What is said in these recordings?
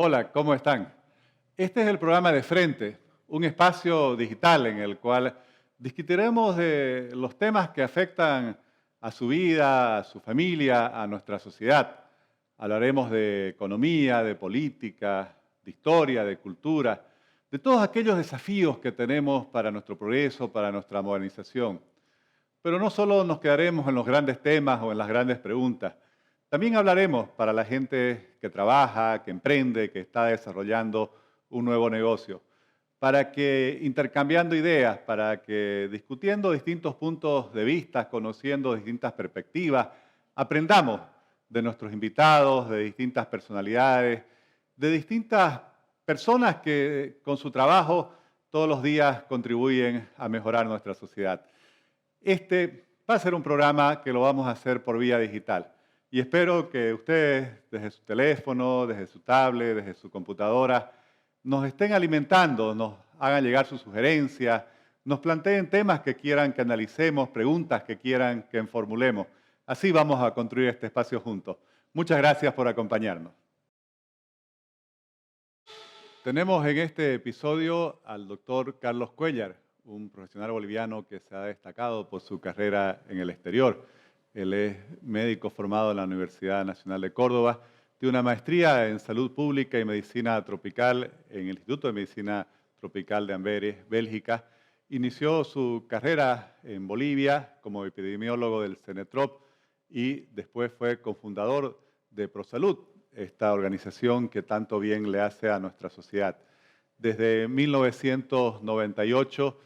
Hola, ¿cómo están? Este es el programa De Frente, un espacio digital en el cual discutiremos de los temas que afectan a su vida, a su familia, a nuestra sociedad. Hablaremos de economía, de política, de historia, de cultura, de todos aquellos desafíos que tenemos para nuestro progreso, para nuestra modernización. Pero no solo nos quedaremos en los grandes temas o en las grandes preguntas. También hablaremos para la gente que trabaja, que emprende, que está desarrollando un nuevo negocio, para que intercambiando ideas, para que discutiendo distintos puntos de vista, conociendo distintas perspectivas, aprendamos de nuestros invitados, de distintas personalidades, de distintas personas que con su trabajo todos los días contribuyen a mejorar nuestra sociedad. Este va a ser un programa que lo vamos a hacer por vía digital y espero que ustedes desde su teléfono, desde su tablet, desde su computadora, nos estén alimentando, nos hagan llegar sus sugerencias, nos planteen temas que quieran que analicemos, preguntas que quieran que formulemos. Así vamos a construir este espacio juntos. Muchas gracias por acompañarnos. Tenemos en este episodio al doctor Carlos Cuéllar, un profesional boliviano que se ha destacado por su carrera en el exterior. Él es médico formado en la Universidad Nacional de Córdoba, tiene una maestría en salud pública y medicina tropical en el Instituto de Medicina Tropical de Amberes, Bélgica. Inició su carrera en Bolivia como epidemiólogo del CENETROP y después fue cofundador de ProSalud, esta organización que tanto bien le hace a nuestra sociedad. Desde 1998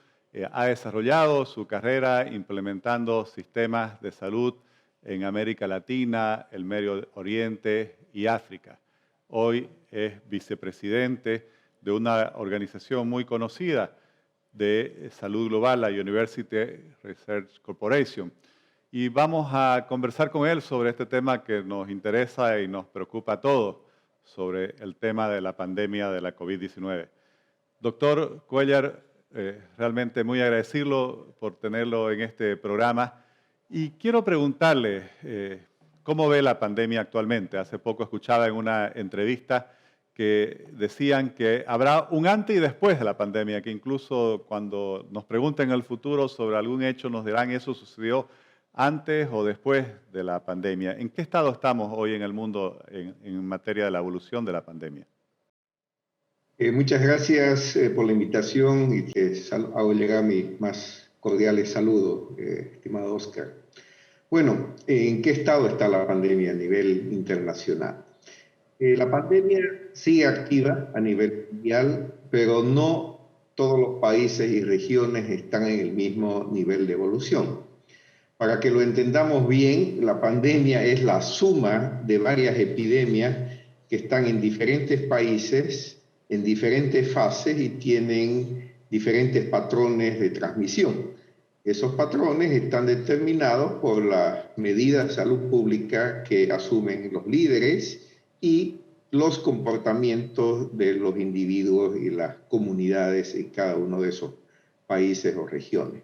ha desarrollado su carrera implementando sistemas de salud en América Latina, el Medio Oriente y África. Hoy es vicepresidente de una organización muy conocida de salud global, la University Research Corporation. Y vamos a conversar con él sobre este tema que nos interesa y nos preocupa a todos, sobre el tema de la pandemia de la COVID-19. Doctor Cuéllar, realmente muy agradecido por tenerlo en este programa. Y quiero preguntarle, ¿cómo ve la pandemia actualmente? Hace poco escuchaba en una entrevista que decían que habrá un antes y después de la pandemia, que incluso cuando nos pregunten en el futuro sobre algún hecho nos dirán eso sucedió antes o después de la pandemia. ¿En qué estado estamos hoy en el mundo en materia de la evolución de la pandemia? Muchas gracias por la invitación y te hago llegar mis más cordiales saludos, estimado Oscar. Bueno, ¿en qué estado está la pandemia a nivel internacional? La pandemia sigue activa a nivel mundial, pero no todos los países y regiones están en el mismo nivel de evolución. Para que lo entendamos bien, la pandemia es la suma de varias epidemias que están en diferentes países, en diferentes fases y tienen diferentes patrones de transmisión. Esos patrones están determinados por las medidas de salud pública que asumen los líderes y los comportamientos de los individuos y las comunidades en cada uno de esos países o regiones.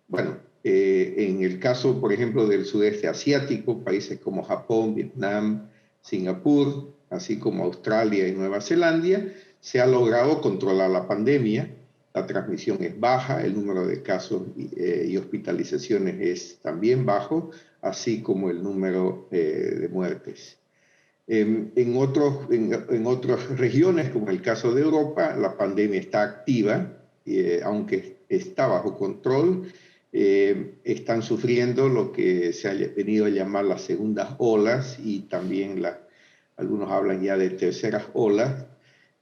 Bueno, en el caso, por ejemplo, del sudeste asiático, países como Japón, Vietnam, Singapur, así como Australia y Nueva Zelanda, se ha logrado controlar la pandemia. La transmisión es baja, el número de casos y hospitalizaciones es también bajo, así como el número de muertes. En otras regiones, como el caso de Europa, la pandemia está activa, aunque está bajo control. Están sufriendo lo que se ha venido a llamar las segundas olas y también algunos hablan ya de terceras olas.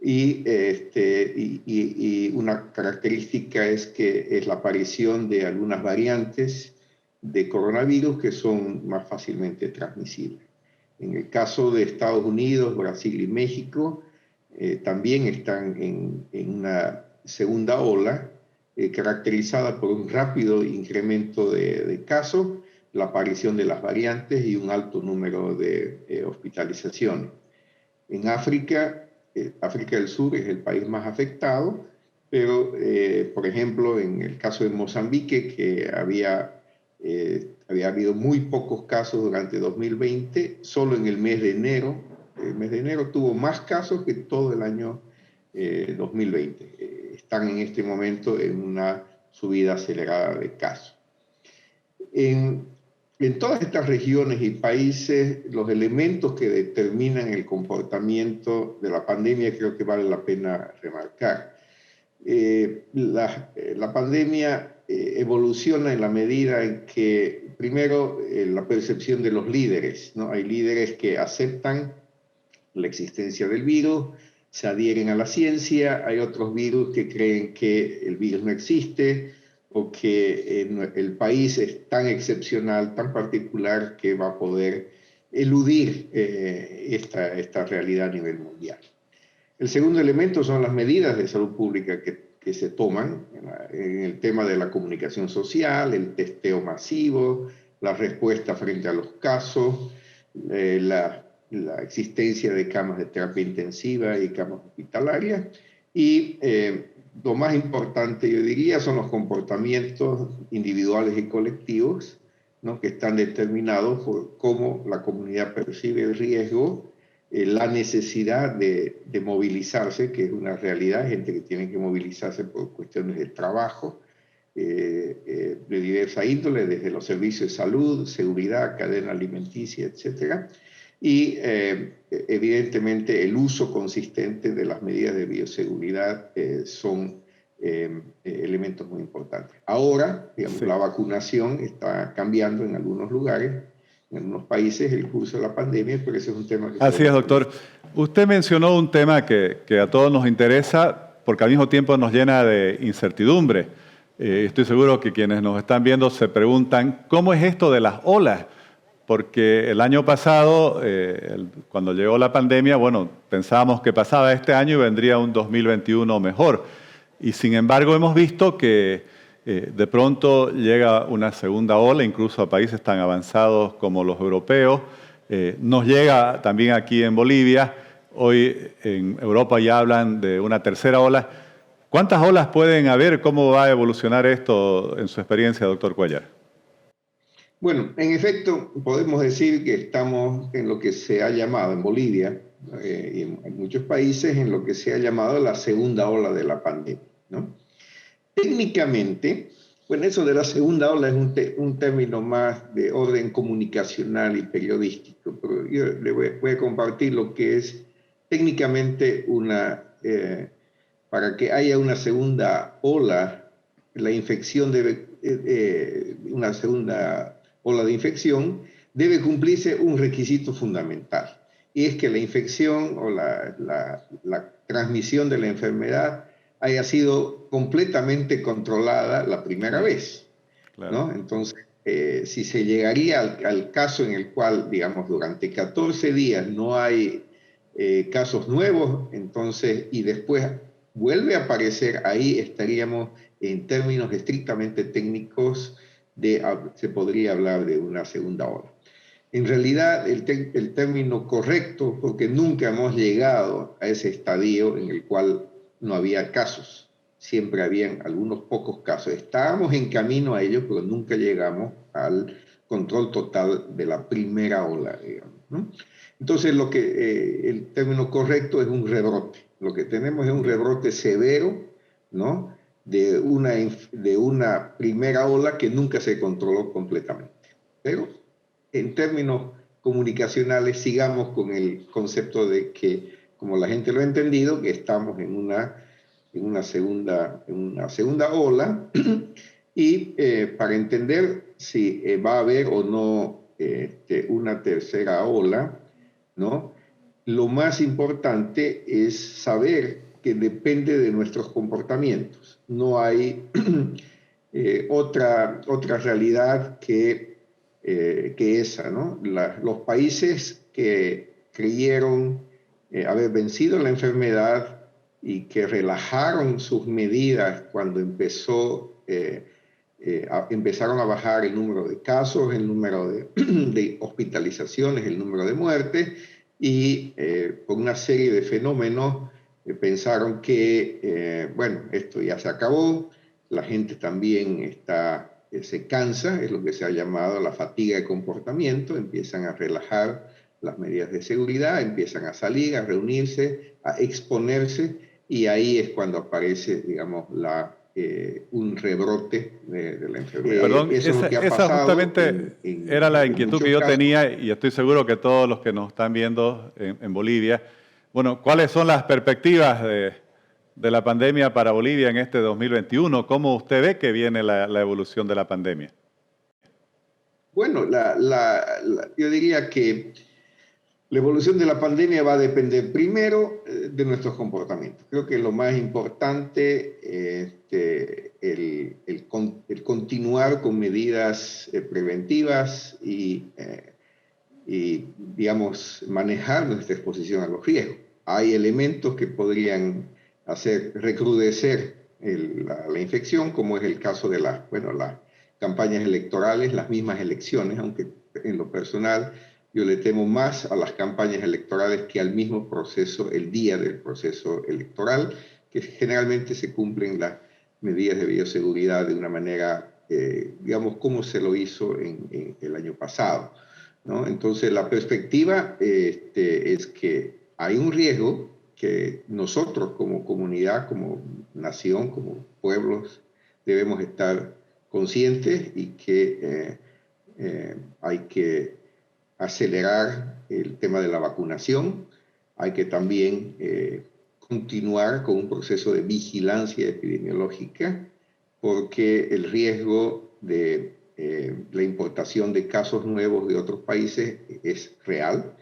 Y una característica es que es la aparición de algunas variantes de coronavirus que son más fácilmente transmisibles. En el caso de Estados Unidos, Brasil y México, también están en una segunda ola, caracterizada por un rápido incremento de casos, la aparición de las variantes y un alto número de hospitalizaciones. En África, África del Sur es el país más afectado, pero, por ejemplo, en el caso de Mozambique, que había habido muy pocos casos durante 2020, solo en el mes de enero el mes de enero tuvo más casos que todo el año 2020. Están en este momento en una subida acelerada de casos. En todas estas regiones y países, los elementos que determinan el comportamiento de la pandemia creo que vale la pena remarcar. La pandemia evoluciona en la medida en que, primero, la percepción de los líderes, ¿no? Hay líderes que aceptan la existencia del virus, se adhieren a la ciencia, hay otros virus que creen que el virus no existe o que el país es tan excepcional, tan particular, que va a poder eludir esta realidad a nivel mundial. El segundo elemento son las medidas de salud pública que se toman en el tema de la comunicación social, el testeo masivo, la respuesta frente a los casos, la existencia de camas de terapia intensiva y camas hospitalarias. Y lo más importante, yo diría, son los comportamientos individuales y colectivos, ¿no? Que están determinados por cómo la comunidad percibe el riesgo, la necesidad de movilizarse, que es una realidad, gente que tiene que movilizarse por cuestiones de trabajo, de diversa índole, desde los servicios de salud, seguridad, cadena alimenticia, etc. Y evidentemente el uso consistente de las medidas de bioseguridad son elementos muy importantes. Ahora, digamos, la vacunación está cambiando en algunos lugares, en algunos países, el curso de la pandemia, pero ese es un tema que... Así es, doctor. Usted mencionó un tema que a todos nos interesa porque al mismo tiempo nos llena de incertidumbre. Estoy seguro que quienes nos están viendo se preguntan, ¿cómo es esto de las olas? Porque el año pasado, cuando llegó la pandemia, bueno, pensábamos que pasaba este año y vendría un 2021 mejor. Y sin embargo hemos visto que de pronto llega una segunda ola, incluso a países tan avanzados como los europeos. Nos llega también aquí en Bolivia. Hoy en Europa ya hablan de una tercera ola. ¿Cuántas olas pueden haber? ¿Cómo va a evolucionar esto en su experiencia, doctor Cuéllar? Bueno, en efecto, podemos decir que estamos en lo que se ha llamado en Bolivia y en muchos países en lo que se ha llamado la segunda ola de la pandemia, ¿no? Técnicamente, bueno, eso de la segunda ola es un término más de orden comunicacional y periodístico, pero yo le voy a compartir lo que es técnicamente para que haya una segunda ola, la infección una segunda ola de infección, debe cumplirse un requisito fundamental, y es que la infección o la transmisión de la enfermedad haya sido completamente controlada la primera vez, claro, ¿no? Entonces, si se llegaría al caso en el cual, digamos, durante 14 días no hay casos nuevos, entonces, y después vuelve a aparecer, ahí estaríamos en términos estrictamente técnicos, se podría hablar de una segunda ola. En realidad, el término correcto, porque nunca hemos llegado a ese estadio en el cual no había casos, siempre habían algunos pocos casos. Estábamos en camino a ello, pero nunca llegamos al control total de la primera ola, digamos, ¿no? Entonces, el término correcto es un rebrote. Lo que tenemos es un rebrote severo, ¿no? De una primera ola que nunca se controló completamente. Pero en términos comunicacionales, sigamos con el concepto de que, como la gente lo ha entendido, que estamos en una segunda ola y para entender si va a haber o no una tercera ola, ¿no? Lo más importante es saber que depende de nuestros comportamientos. No hay otra realidad que esa, ¿no? Los países que creyeron haber vencido la enfermedad y que relajaron sus medidas cuando empezaron a bajar el número de casos, el número de hospitalizaciones, el número de muertes, y por una serie de fenómenos pensaron que, bueno, esto ya se acabó, la gente también se cansa, es lo que se ha llamado la fatiga de comportamiento, empiezan a relajar las medidas de seguridad, empiezan a salir, a reunirse, a exponerse, y ahí es cuando aparece, digamos, un rebrote de la enfermedad. Perdón, Eso es lo que ha esa pasado justamente era la en inquietud que muchos yo casos. tenía y estoy seguro que todos los que nos están viendo en Bolivia. Bueno, ¿cuáles son las perspectivas de la pandemia para Bolivia en este 2021? ¿Cómo usted ve que viene la evolución de la pandemia? Bueno, yo diría que la evolución de la pandemia va a depender primero de nuestros comportamientos. Creo que lo más importante es el continuar con medidas preventivas y, digamos, manejar nuestra exposición a los riesgos. Hay elementos que podrían hacer recrudecer la infección, como es el caso de las campañas electorales, las mismas elecciones, aunque en lo personal yo le temo más a las campañas electorales que al mismo proceso, el día del proceso electoral, que generalmente se cumplen las medidas de bioseguridad de una manera, digamos, como se lo hizo en el año pasado, ¿no? Entonces, la perspectiva es que hay un riesgo que nosotros como comunidad, como nación, como pueblos, debemos estar conscientes y que hay que acelerar el tema de la vacunación. Hay que también continuar con un proceso de vigilancia epidemiológica, porque el riesgo de la importación de casos nuevos de otros países es real.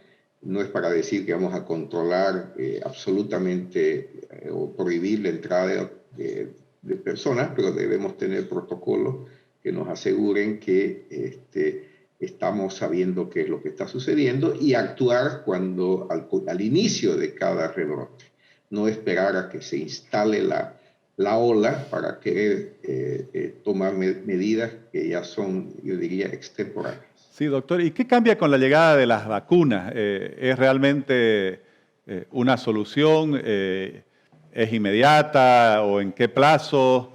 No es para decir que vamos a controlar absolutamente o prohibir la entrada de personas, pero debemos tener protocolos que nos aseguren que estamos sabiendo qué es lo que está sucediendo y actuar cuando al inicio de cada rebrote. No esperar a que se instale la ola para querer tomar medidas que ya son, yo diría, extemporáneas. Sí, doctor. ¿Y qué cambia con la llegada de las vacunas? ¿Es realmente una solución? ¿Es inmediata o en qué plazo?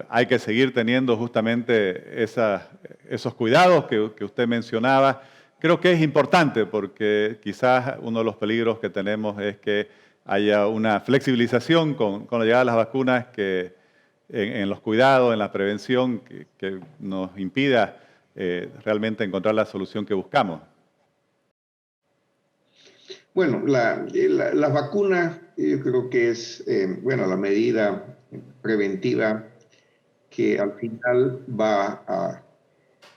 Hay que seguir teniendo justamente esos cuidados que usted mencionaba. Creo que es importante porque quizás uno de los peligros que tenemos es que haya una flexibilización con la llegada de las vacunas que en los cuidados, en la prevención, que nos impida realmente encontrar la solución que buscamos. Bueno, las vacunas yo creo que es la medida preventiva que al final va a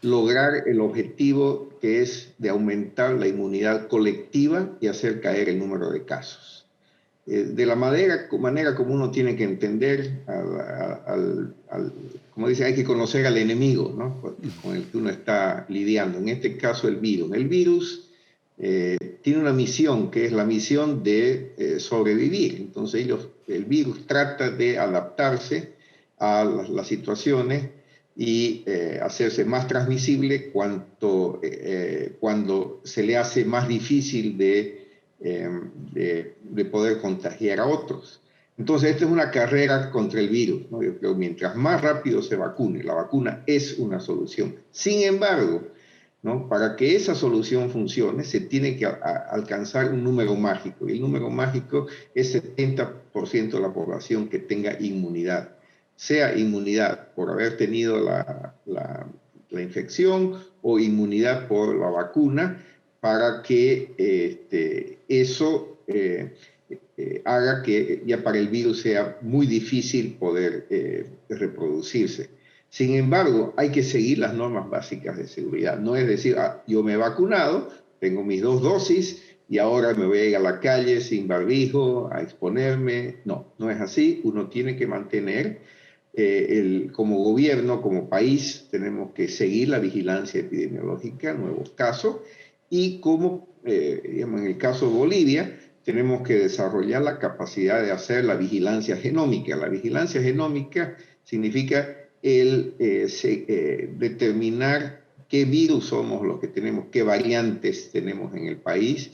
lograr el objetivo que es de aumentar la inmunidad colectiva y hacer caer el número de casos. De la manera como uno tiene que entender, como dice, hay que conocer al enemigo, ¿no? Con el que uno está lidiando. En este caso, el virus. El virus tiene una misión, que es la misión de sobrevivir. Entonces, el virus trata de adaptarse a las situaciones y hacerse más transmisible cuando se le hace más difícil de poder contagiar a otros. Entonces, esta es una carrera contra el virus, ¿no? Yo creo que mientras más rápido se vacune, la vacuna es una solución. Sin embargo, ¿no? Para que esa solución funcione, se tiene que alcanzar un número mágico, y el número mágico es 70% de la población que tenga inmunidad, sea inmunidad por haber tenido la infección o inmunidad por la vacuna, para que eso haga que ya para el virus sea muy difícil poder reproducirse. Sin embargo, hay que seguir las normas básicas de seguridad. No es decir, yo me he vacunado, tengo mis 2 dosis y ahora me voy a ir a la calle sin barbijo a exponerme. No, no es así. Uno tiene que mantener, como gobierno, como país, tenemos que seguir la vigilancia epidemiológica, nuevos casos, y como, digamos, en el caso de Bolivia, tenemos que desarrollar la capacidad de hacer la vigilancia genómica. La vigilancia genómica significa determinar qué virus somos los que tenemos, qué variantes tenemos en el país,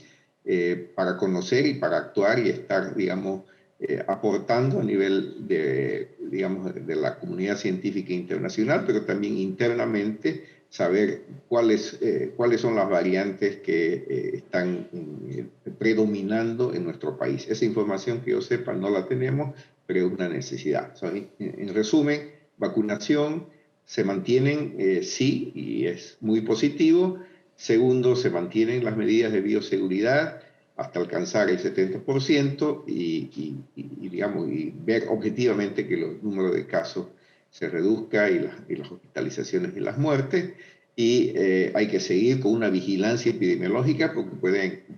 para conocer y para actuar y estar, digamos, aportando a nivel de la comunidad científica internacional, pero también internamente saber cuáles son las variantes que están predominando en nuestro país. Esa información que yo sepa no la tenemos, pero es una necesidad. En resumen, vacunación se mantienen, sí, y es muy positivo. Segundo, se mantienen las medidas de bioseguridad hasta alcanzar el 70% digamos, y ver objetivamente que los números de casos se reduzca y las hospitalizaciones y las muertes. Y hay que seguir con una vigilancia epidemiológica porque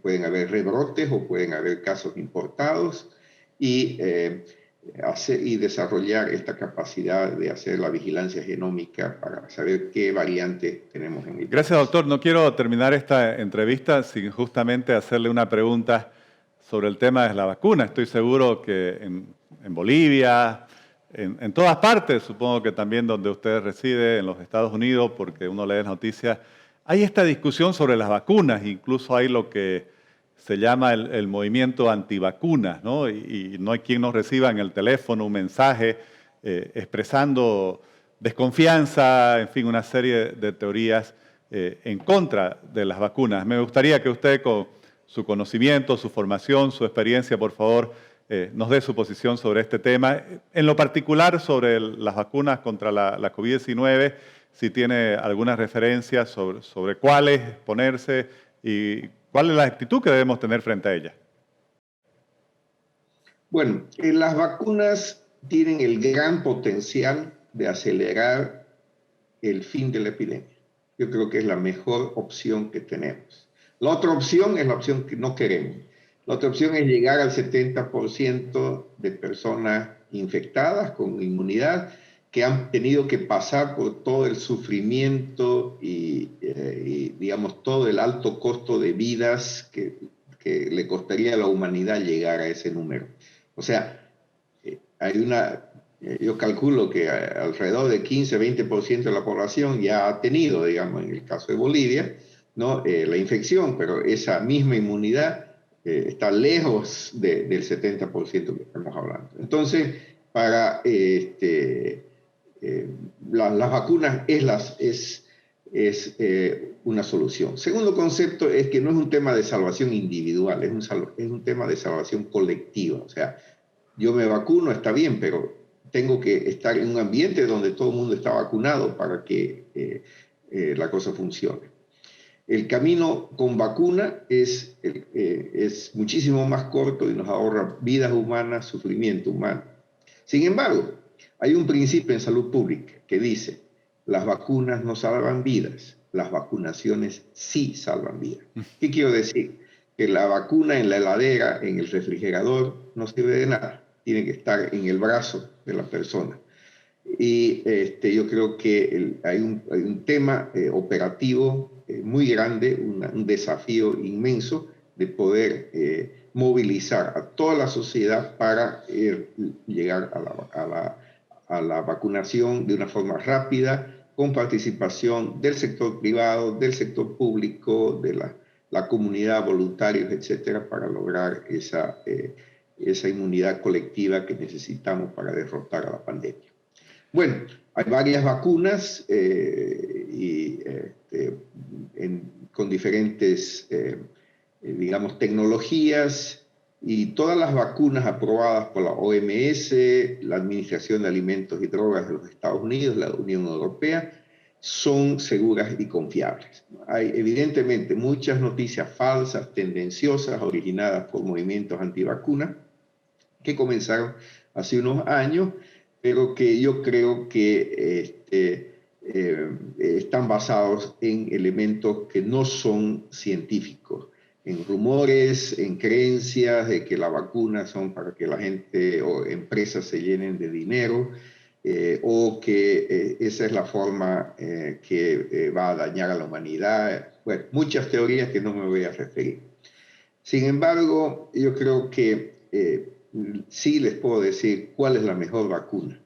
pueden haber rebrotes o pueden haber casos importados y desarrollar esta capacidad de hacer la vigilancia genómica para saber qué variantes tenemos en el país. Gracias, doctor. No quiero terminar esta entrevista sin justamente hacerle una pregunta sobre el tema de la vacuna. Estoy seguro que en Bolivia, en todas partes, supongo que también donde usted reside, en los Estados Unidos, porque uno lee las noticias, hay esta discusión sobre las vacunas, incluso hay lo que se llama el movimiento antivacunas, ¿no? Y no hay quien nos reciba en el teléfono un mensaje expresando desconfianza, en fin, una serie de teorías en contra de las vacunas. Me gustaría que usted, con su conocimiento, su formación, su experiencia, por favor, nos dé su posición sobre este tema. En lo particular, sobre las vacunas contra la COVID-19, si tiene algunas referencias sobre cuáles ponerse y cuál es la actitud que debemos tener frente a ellas. Bueno, las vacunas tienen el gran potencial de acelerar el fin de la epidemia. Yo creo que es la mejor opción que tenemos. La otra opción es la opción que no queremos. La otra opción es llegar al 70% de personas infectadas con inmunidad que han tenido que pasar por todo el sufrimiento y digamos, todo el alto costo de vidas que le costaría a la humanidad llegar a ese número. O sea, yo calculo que alrededor de 15-20% de la población ya ha tenido, digamos, en el caso de Bolivia, ¿no? La infección, pero esa misma inmunidad está lejos del 70% que estamos hablando. Entonces, para las vacunas es una solución. Segundo concepto es que no es un tema de salvación individual, es un tema de salvación colectiva. O sea, yo me vacuno, está bien, pero tengo que estar en un ambiente donde todo el mundo está vacunado para que la cosa funcione. El camino con vacuna es muchísimo más corto y nos ahorra vidas humanas, sufrimiento humano. Sin embargo, hay un principio en salud pública que dice, las vacunas no salvan vidas, las vacunaciones sí salvan vidas. ¿Qué quiero decir? Que la vacuna en la heladera, en el refrigerador, no sirve de nada. Tiene que estar en el brazo de la persona. Y yo creo que hay un tema operativo muy grande, un desafío inmenso de poder movilizar a toda la sociedad para llegar a la vacunación de una forma rápida, con participación del sector privado, del sector público, de la comunidad, voluntarios, etcétera, para lograr esa inmunidad colectiva que necesitamos para derrotar a la pandemia. Bueno, hay varias vacunas con diferentes, digamos, tecnologías, y todas las vacunas aprobadas por la OMS, la Administración de Alimentos y Drogas de los Estados Unidos, la Unión Europea, son seguras y confiables. Hay evidentemente muchas noticias falsas, tendenciosas, originadas por movimientos antivacunas que comenzaron hace unos años, pero que yo creo que están basados en elementos que no son científicos, en rumores, en creencias de que las vacunas son para que la gente o empresas se llenen de dinero, o que esa es la forma que va a dañar a la humanidad. Bueno, muchas teorías que no me voy a referir. Sin embargo, yo creo que sí les puedo decir cuál es la mejor vacuna.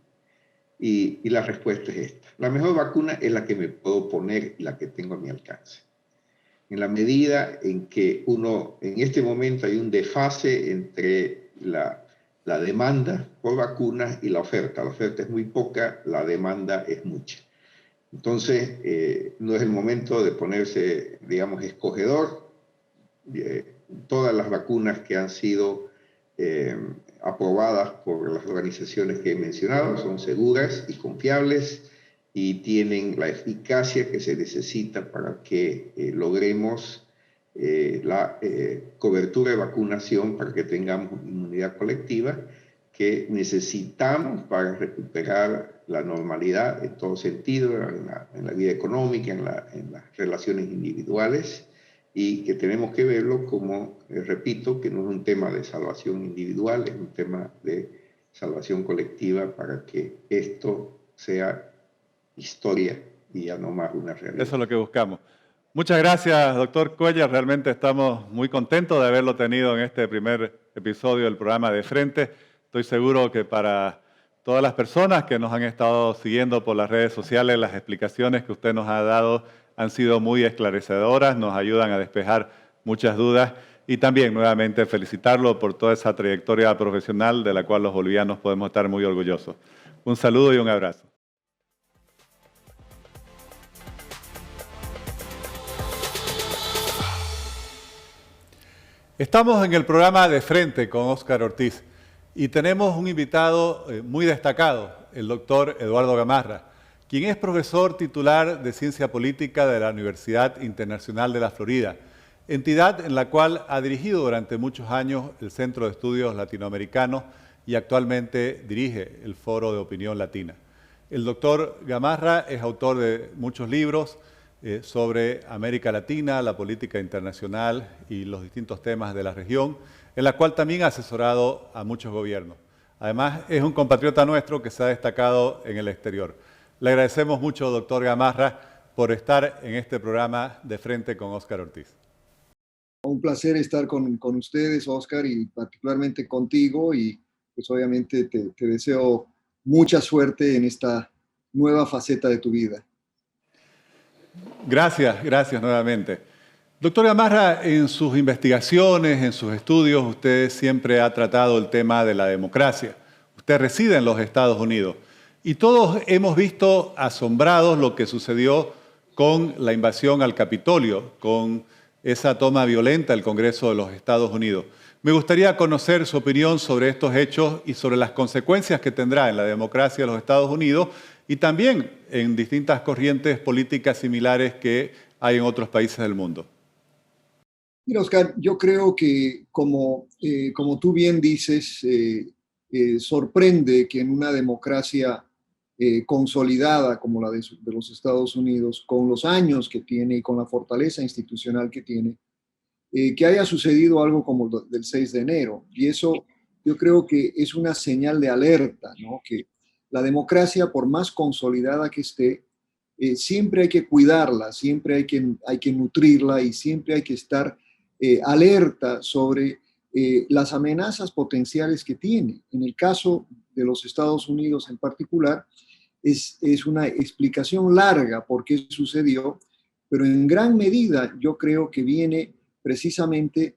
Y la respuesta es esta. La mejor vacuna es la que me puedo poner y la que tengo a mi alcance. En la medida en que en este momento hay un desfase entre la demanda por vacunas y la oferta. La oferta es muy poca, la demanda es mucha. Entonces, no es el momento de ponerse, digamos, escogedor. Todas las vacunas que han sido aprobadas por las organizaciones que he mencionado son seguras y confiables y tienen la eficacia que se necesita para que logremos la cobertura de vacunación, para que tengamos inmunidad colectiva que necesitamos para recuperar la normalidad en todo sentido, en la vida económica, en las relaciones individuales, y que tenemos que verlo como, repito, que no es un tema de salvación individual, es un tema de salvación colectiva para que esto sea historia y ya no más una realidad. Eso es lo que buscamos. Muchas gracias, doctor Cuellar. Realmente estamos muy contentos de haberlo tenido en este primer episodio del programa De Frente. Estoy seguro que para todas las personas que nos han estado siguiendo por las redes sociales, las explicaciones que usted nos ha dado han sido muy esclarecedoras, nos ayudan a despejar muchas dudas y también nuevamente felicitarlo por toda esa trayectoria profesional de la cual los bolivianos podemos estar muy orgullosos. Un saludo y un abrazo. Estamos en el programa De Frente con Óscar Ortiz y tenemos un invitado muy destacado, el doctor Eduardo Gamarra, quien es profesor titular de Ciencia Política de la Universidad Internacional de la Florida, entidad en la cual ha dirigido durante muchos años el Centro de Estudios Latinoamericanos y actualmente dirige el Foro de Opinión Latina. El doctor Gamarra es autor de muchos libros sobre América Latina, la política internacional y los distintos temas de la región, en la cual también ha asesorado a muchos gobiernos. Además, es un compatriota nuestro que se ha destacado en el exterior. Le agradecemos mucho, doctor Gamarra, por estar en este programa De Frente con Óscar Ortiz. Un placer estar con ustedes, Óscar, y particularmente contigo, y pues obviamente te deseo mucha suerte en esta nueva faceta de tu vida. Gracias nuevamente. Doctor Gamarra, en sus investigaciones, en sus estudios, usted siempre ha tratado el tema de la democracia. Usted reside en los Estados Unidos y todos hemos visto asombrados lo que sucedió con la invasión al Capitolio, con esa toma violenta del Congreso de los Estados Unidos. Me gustaría conocer su opinión sobre estos hechos y sobre las consecuencias que tendrá en la democracia de los Estados Unidos y también en distintas corrientes políticas similares que hay en otros países del mundo. Mira, Óscar, yo creo que como tú bien dices, sorprende que en una democracia consolidada como la de los Estados Unidos, con los años que tiene y con la fortaleza institucional que tiene, que haya sucedido algo como del 6 de enero. Y eso yo creo que es una señal de alerta, ¿no? Que la democracia, por más consolidada que esté, siempre hay que cuidarla, siempre hay que nutrirla y siempre hay que estar alerta sobre las amenazas potenciales que tiene. En el caso de los Estados Unidos en particular, es una explicación larga por qué sucedió, pero en gran medida yo creo que viene precisamente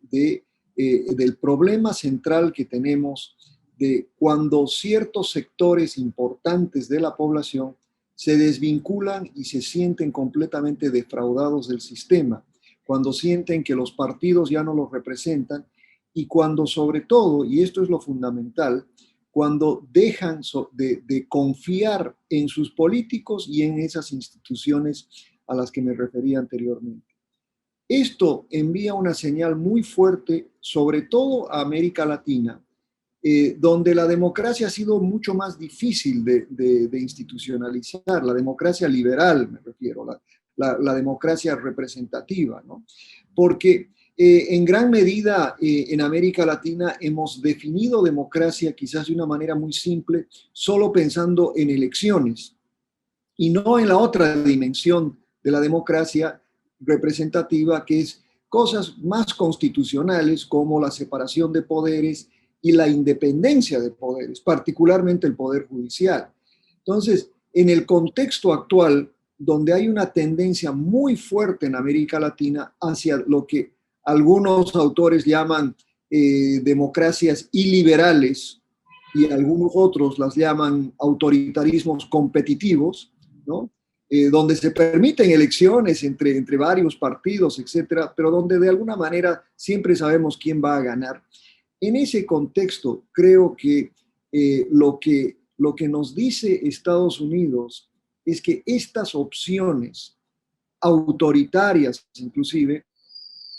del problema central que tenemos de cuando ciertos sectores importantes de la población se desvinculan y se sienten completamente defraudados del sistema, cuando sienten que los partidos ya no los representan y cuando sobre todo, y esto es lo fundamental, cuando dejan de confiar en sus políticos y en esas instituciones a las que me refería anteriormente. Esto envía una señal muy fuerte, sobre todo a América Latina, donde la democracia ha sido mucho más difícil de institucionalizar, la democracia liberal me refiero, la democracia representativa, ¿no? Porque en gran medida en América Latina hemos definido democracia quizás de una manera muy simple, solo pensando en elecciones y no en la otra dimensión de la democracia representativa, que es cosas más constitucionales como la separación de poderes y la independencia de poderes, particularmente el poder judicial. Entonces, en el contexto actual, donde hay una tendencia muy fuerte en América Latina hacia lo que algunos autores llaman democracias iliberales y algunos otros las llaman autoritarismos competitivos, ¿no? donde se permiten elecciones entre varios partidos, etcétera, pero donde de alguna manera siempre sabemos quién va a ganar. En ese contexto, creo que lo que nos dice Estados Unidos es que estas opciones autoritarias, inclusive,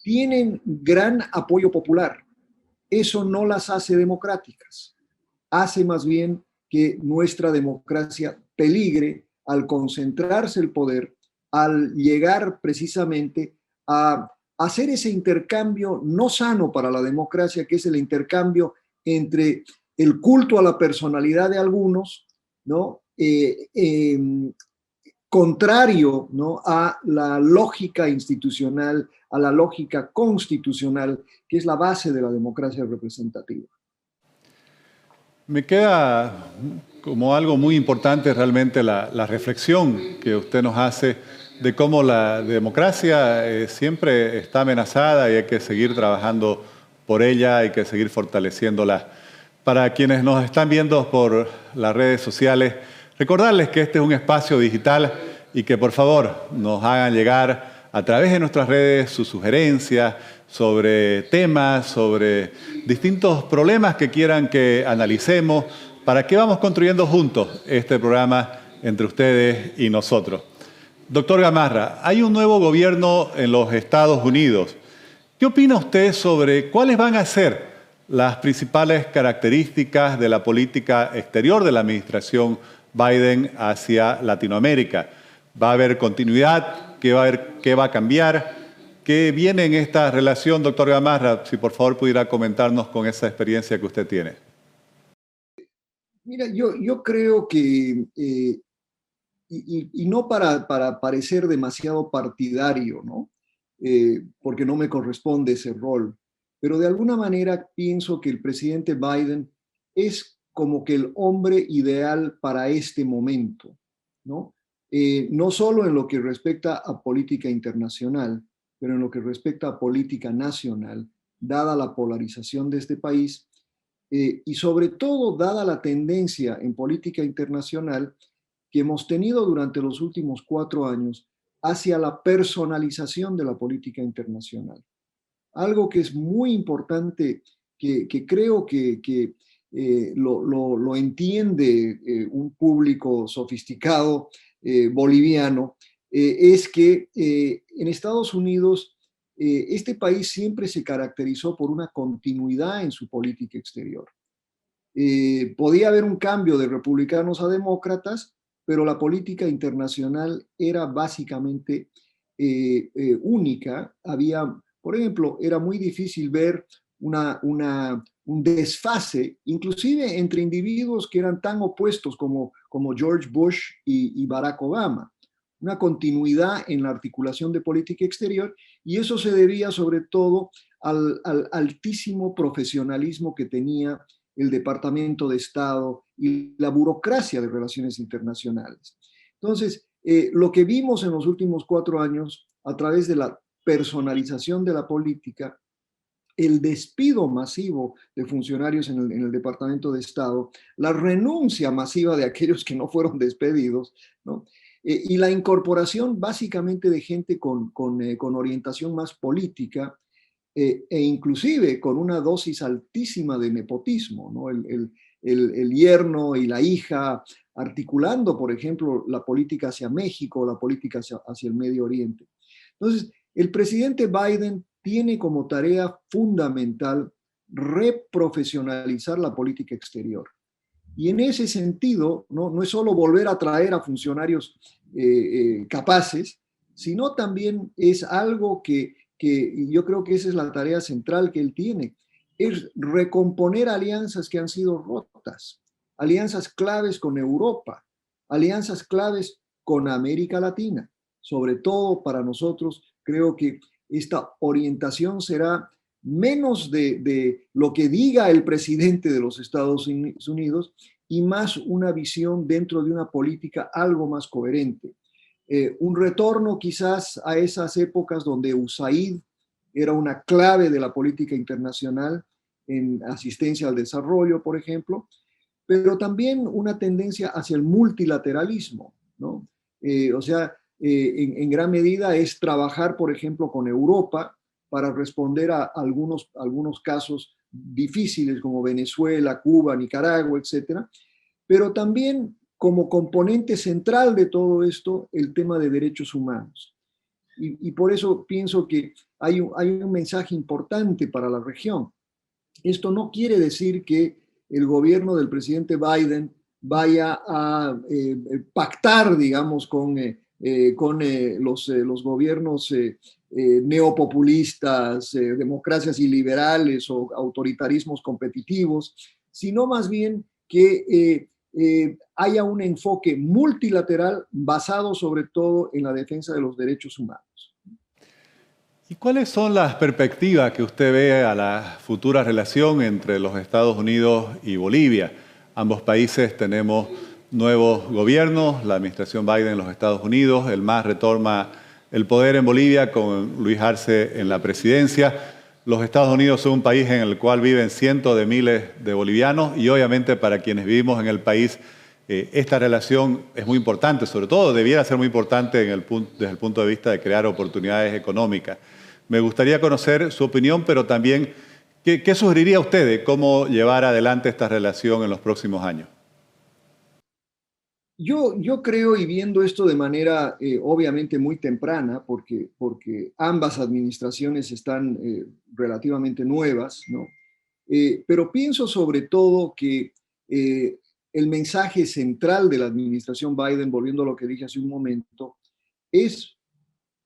tienen gran apoyo popular. Eso no las hace democráticas. Hace más bien que nuestra democracia peligre al concentrarse el poder, al llegar precisamente a hacer ese intercambio no sano para la democracia, que es el intercambio entre el culto a la personalidad de algunos, ¿no? Contrario, ¿no?, a la lógica institucional, a la lógica constitucional, que es la base de la democracia representativa. Me queda como algo muy importante realmente la reflexión que usted nos hace de cómo la democracia siempre está amenazada y hay que seguir trabajando por ella, hay que seguir fortaleciéndola. Para quienes nos están viendo por las redes sociales, recordarles que este es un espacio digital y que por favor nos hagan llegar a través de nuestras redes sus sugerencias sobre temas, sobre distintos problemas que quieran que analicemos, para que vamos construyendo juntos este programa entre ustedes y nosotros. Doctor Gamarra, hay un nuevo gobierno en los Estados Unidos. ¿Qué opina usted sobre cuáles van a ser las principales características de la política exterior de la administración Biden hacia Latinoamérica? ¿Va a haber continuidad? ¿Qué va a cambiar? ¿Qué viene en esta relación, doctor Gamarra? Si por favor pudiera comentarnos con esa experiencia que usted tiene. Mira, yo creo que, y no para parecer demasiado partidario, ¿no? Porque no me corresponde ese rol, pero de alguna manera pienso que el presidente Biden es como que el hombre ideal para este momento, ¿no? No solo en lo que respecta a política internacional, pero en lo que respecta a política nacional, dada la polarización de este país, y sobre todo dada la tendencia en política internacional que hemos tenido durante los últimos 4 años hacia la personalización de la política internacional. Algo que es muy importante, que creo que lo entiende un público sofisticado boliviano, es que en Estados Unidos este país siempre se caracterizó por una continuidad en su política exterior. Podía haber un cambio de republicanos a demócratas, pero la política internacional era básicamente única. Había, por ejemplo, era muy difícil ver un desfase, inclusive entre individuos que eran tan opuestos como George Bush y Barack Obama. Una continuidad en la articulación de política exterior, y eso se debía sobre todo al altísimo profesionalismo que tenía el Departamento de Estado y la burocracia de relaciones internacionales. Entonces, lo que vimos en los últimos 4 años a través de la personalización de la política, el despido masivo de funcionarios en el Departamento de Estado, la renuncia masiva de aquellos que no fueron despedidos, ¿no? Y la incorporación básicamente de gente con orientación más política, e inclusive con una dosis altísima de nepotismo, ¿no? El yerno y la hija articulando, por ejemplo, la política hacia México, la política hacia el Medio Oriente. Entonces, el presidente Biden tiene como tarea fundamental reprofesionalizar la política exterior. Y en ese sentido, no es solo volver a traer a funcionarios capaces, sino también es algo que yo creo que esa es la tarea central que él tiene, es recomponer alianzas que han sido rotas, alianzas claves con Europa, alianzas claves con América Latina. Sobre todo para nosotros, creo que esta orientación será menos de lo que diga el presidente de los Estados Unidos y más una visión dentro de una política algo más coherente. Un retorno quizás a esas épocas donde USAID era una clave de la política internacional en asistencia al desarrollo, por ejemplo, pero también una tendencia hacia el multilateralismo, ¿no? O sea, en gran medida es trabajar, por ejemplo, con Europa para responder a algunos casos difíciles como Venezuela, Cuba, Nicaragua, etcétera, pero también como componente central de todo esto el tema de derechos humanos. Y por eso pienso que hay un mensaje importante para la región. Esto no quiere decir que el gobierno del presidente Biden vaya a pactar, digamos, con los gobiernos neopopulistas, democracias iliberales o autoritarismos competitivos, sino más bien que haya un enfoque multilateral basado sobre todo en la defensa de los derechos humanos. ¿Y cuáles son las perspectivas que usted ve a la futura relación entre los Estados Unidos y Bolivia? Ambos países tenemos nuevos gobiernos, la administración Biden en los Estados Unidos, el MAS retoma el poder en Bolivia con Luis Arce en la presidencia. Los Estados Unidos son un país en el cual viven cientos de miles de bolivianos y obviamente para quienes vivimos en el país esta relación es muy importante, sobre todo debiera ser muy importante desde el punto de vista de crear oportunidades económicas. Me gustaría conocer su opinión, pero también, ¿qué sugeriría usted de cómo llevar adelante esta relación en los próximos años? Yo creo, y viendo esto de manera obviamente muy temprana, porque ambas administraciones están relativamente nuevas, ¿no? Pero pienso sobre todo que el mensaje central de la administración Biden, volviendo a lo que dije hace un momento, es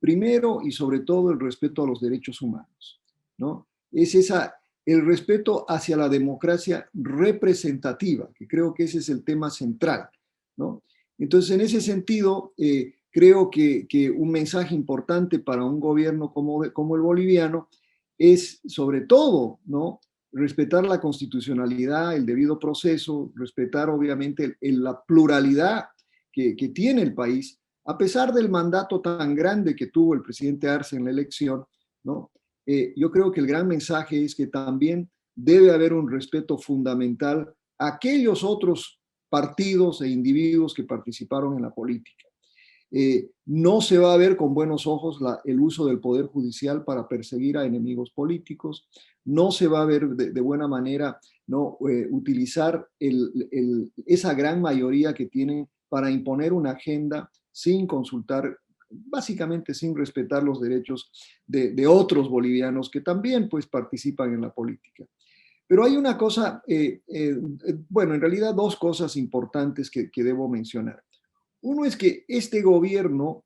primero y sobre todo el respeto a los derechos humanos, ¿no? Es el respeto hacia la democracia representativa, que creo que ese es el tema central, ¿no? Entonces, en ese sentido, creo que un mensaje importante para un gobierno como el boliviano es, sobre todo, ¿no?, respetar la constitucionalidad, el debido proceso, respetar obviamente la pluralidad que tiene el país, a pesar del mandato tan grande que tuvo el presidente Arce en la elección, ¿no? Yo creo que el gran mensaje es que también debe haber un respeto fundamental a aquellos otros partidos e individuos que participaron en la política. No se va a ver con buenos ojos el uso del poder judicial para perseguir a enemigos políticos, no se va a ver de buena manera, ¿no?, utilizar esa gran mayoría que tienen para imponer una agenda sin consultar, básicamente sin respetar los derechos de otros bolivianos que también pues participan en la política. Pero hay una cosa, bueno, en realidad dos cosas importantes que debo mencionar. Uno es que este gobierno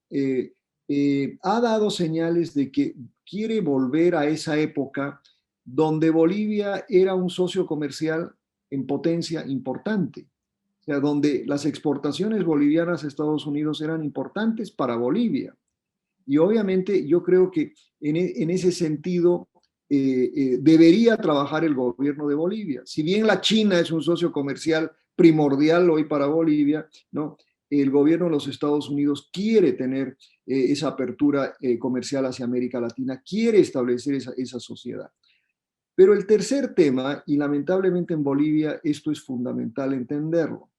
ha dado señales de que quiere volver a esa época donde Bolivia era un socio comercial en potencia importante. O sea, donde las exportaciones bolivianas a Estados Unidos eran importantes para Bolivia. Y obviamente yo creo que en ese sentido debería trabajar el gobierno de Bolivia. Si bien la China es un socio comercial primordial hoy para Bolivia, ¿no?, el gobierno de los Estados Unidos quiere tener esa apertura comercial hacia América Latina, quiere establecer esa sociedad. Pero el tercer tema, y lamentablemente en Bolivia esto es fundamental entenderlo,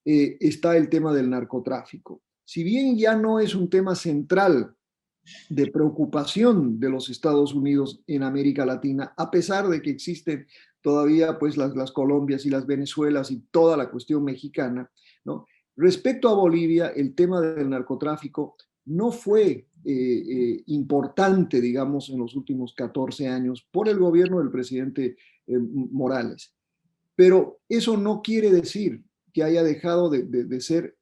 está el tema del narcotráfico. Si bien ya no es un tema central de preocupación de los Estados Unidos en América Latina, a pesar de que existen todavía pues las Colombias y las Venezuelas y toda la cuestión mexicana, ¿no? Respecto a Bolivia, el tema del narcotráfico no fue importante, digamos, en los últimos 14 años por el gobierno del presidente Morales. Pero eso no quiere decir que haya dejado de ser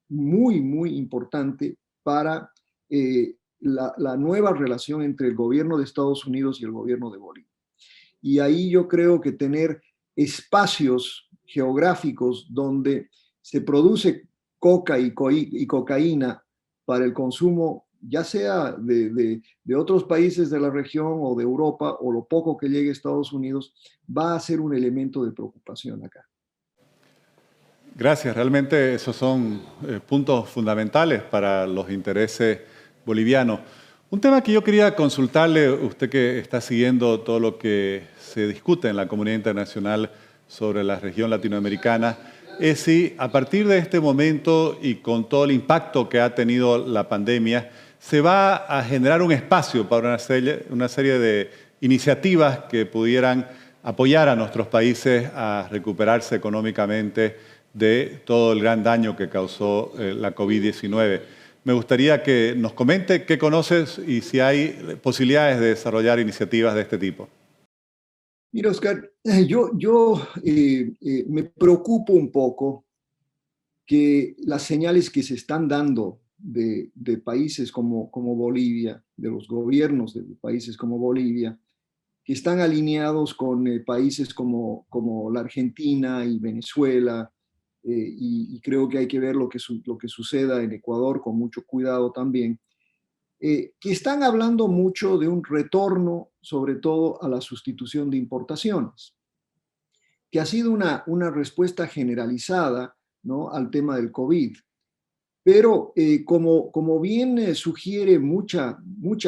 muy, muy importante para la nueva relación entre el gobierno de Estados Unidos y el gobierno de Bolivia. Y ahí yo creo que tener espacios geográficos donde se produce coca y cocaína para el consumo, ya sea de otros países de la región o de Europa, o lo poco que llegue a Estados Unidos, va a ser un elemento de preocupación acá. Gracias, realmente esos son puntos fundamentales para los intereses bolivianos. Un tema que yo quería consultarle, usted que está siguiendo todo lo que se discute en la comunidad internacional sobre la región latinoamericana, es si a partir de este momento y con todo el impacto que ha tenido la pandemia, se va a generar un espacio para una serie de iniciativas que pudieran apoyar a nuestros países a recuperarse económicamente de todo el gran daño que causó la COVID-19. Me gustaría que nos comente qué conoces y si hay posibilidades de desarrollar iniciativas de este tipo. Mira, Oscar, yo me preocupo un poco que las señales que se están dando de países como Bolivia, de los gobiernos de países como Bolivia, que están alineados con países como la Argentina y Venezuela, y creo que hay que ver lo que suceda en Ecuador con mucho cuidado también, que están hablando mucho de un retorno, sobre todo a la sustitución de importaciones, que ha sido una respuesta generalizada, ¿no?, al tema del COVID. Pero como bien sugiere mucha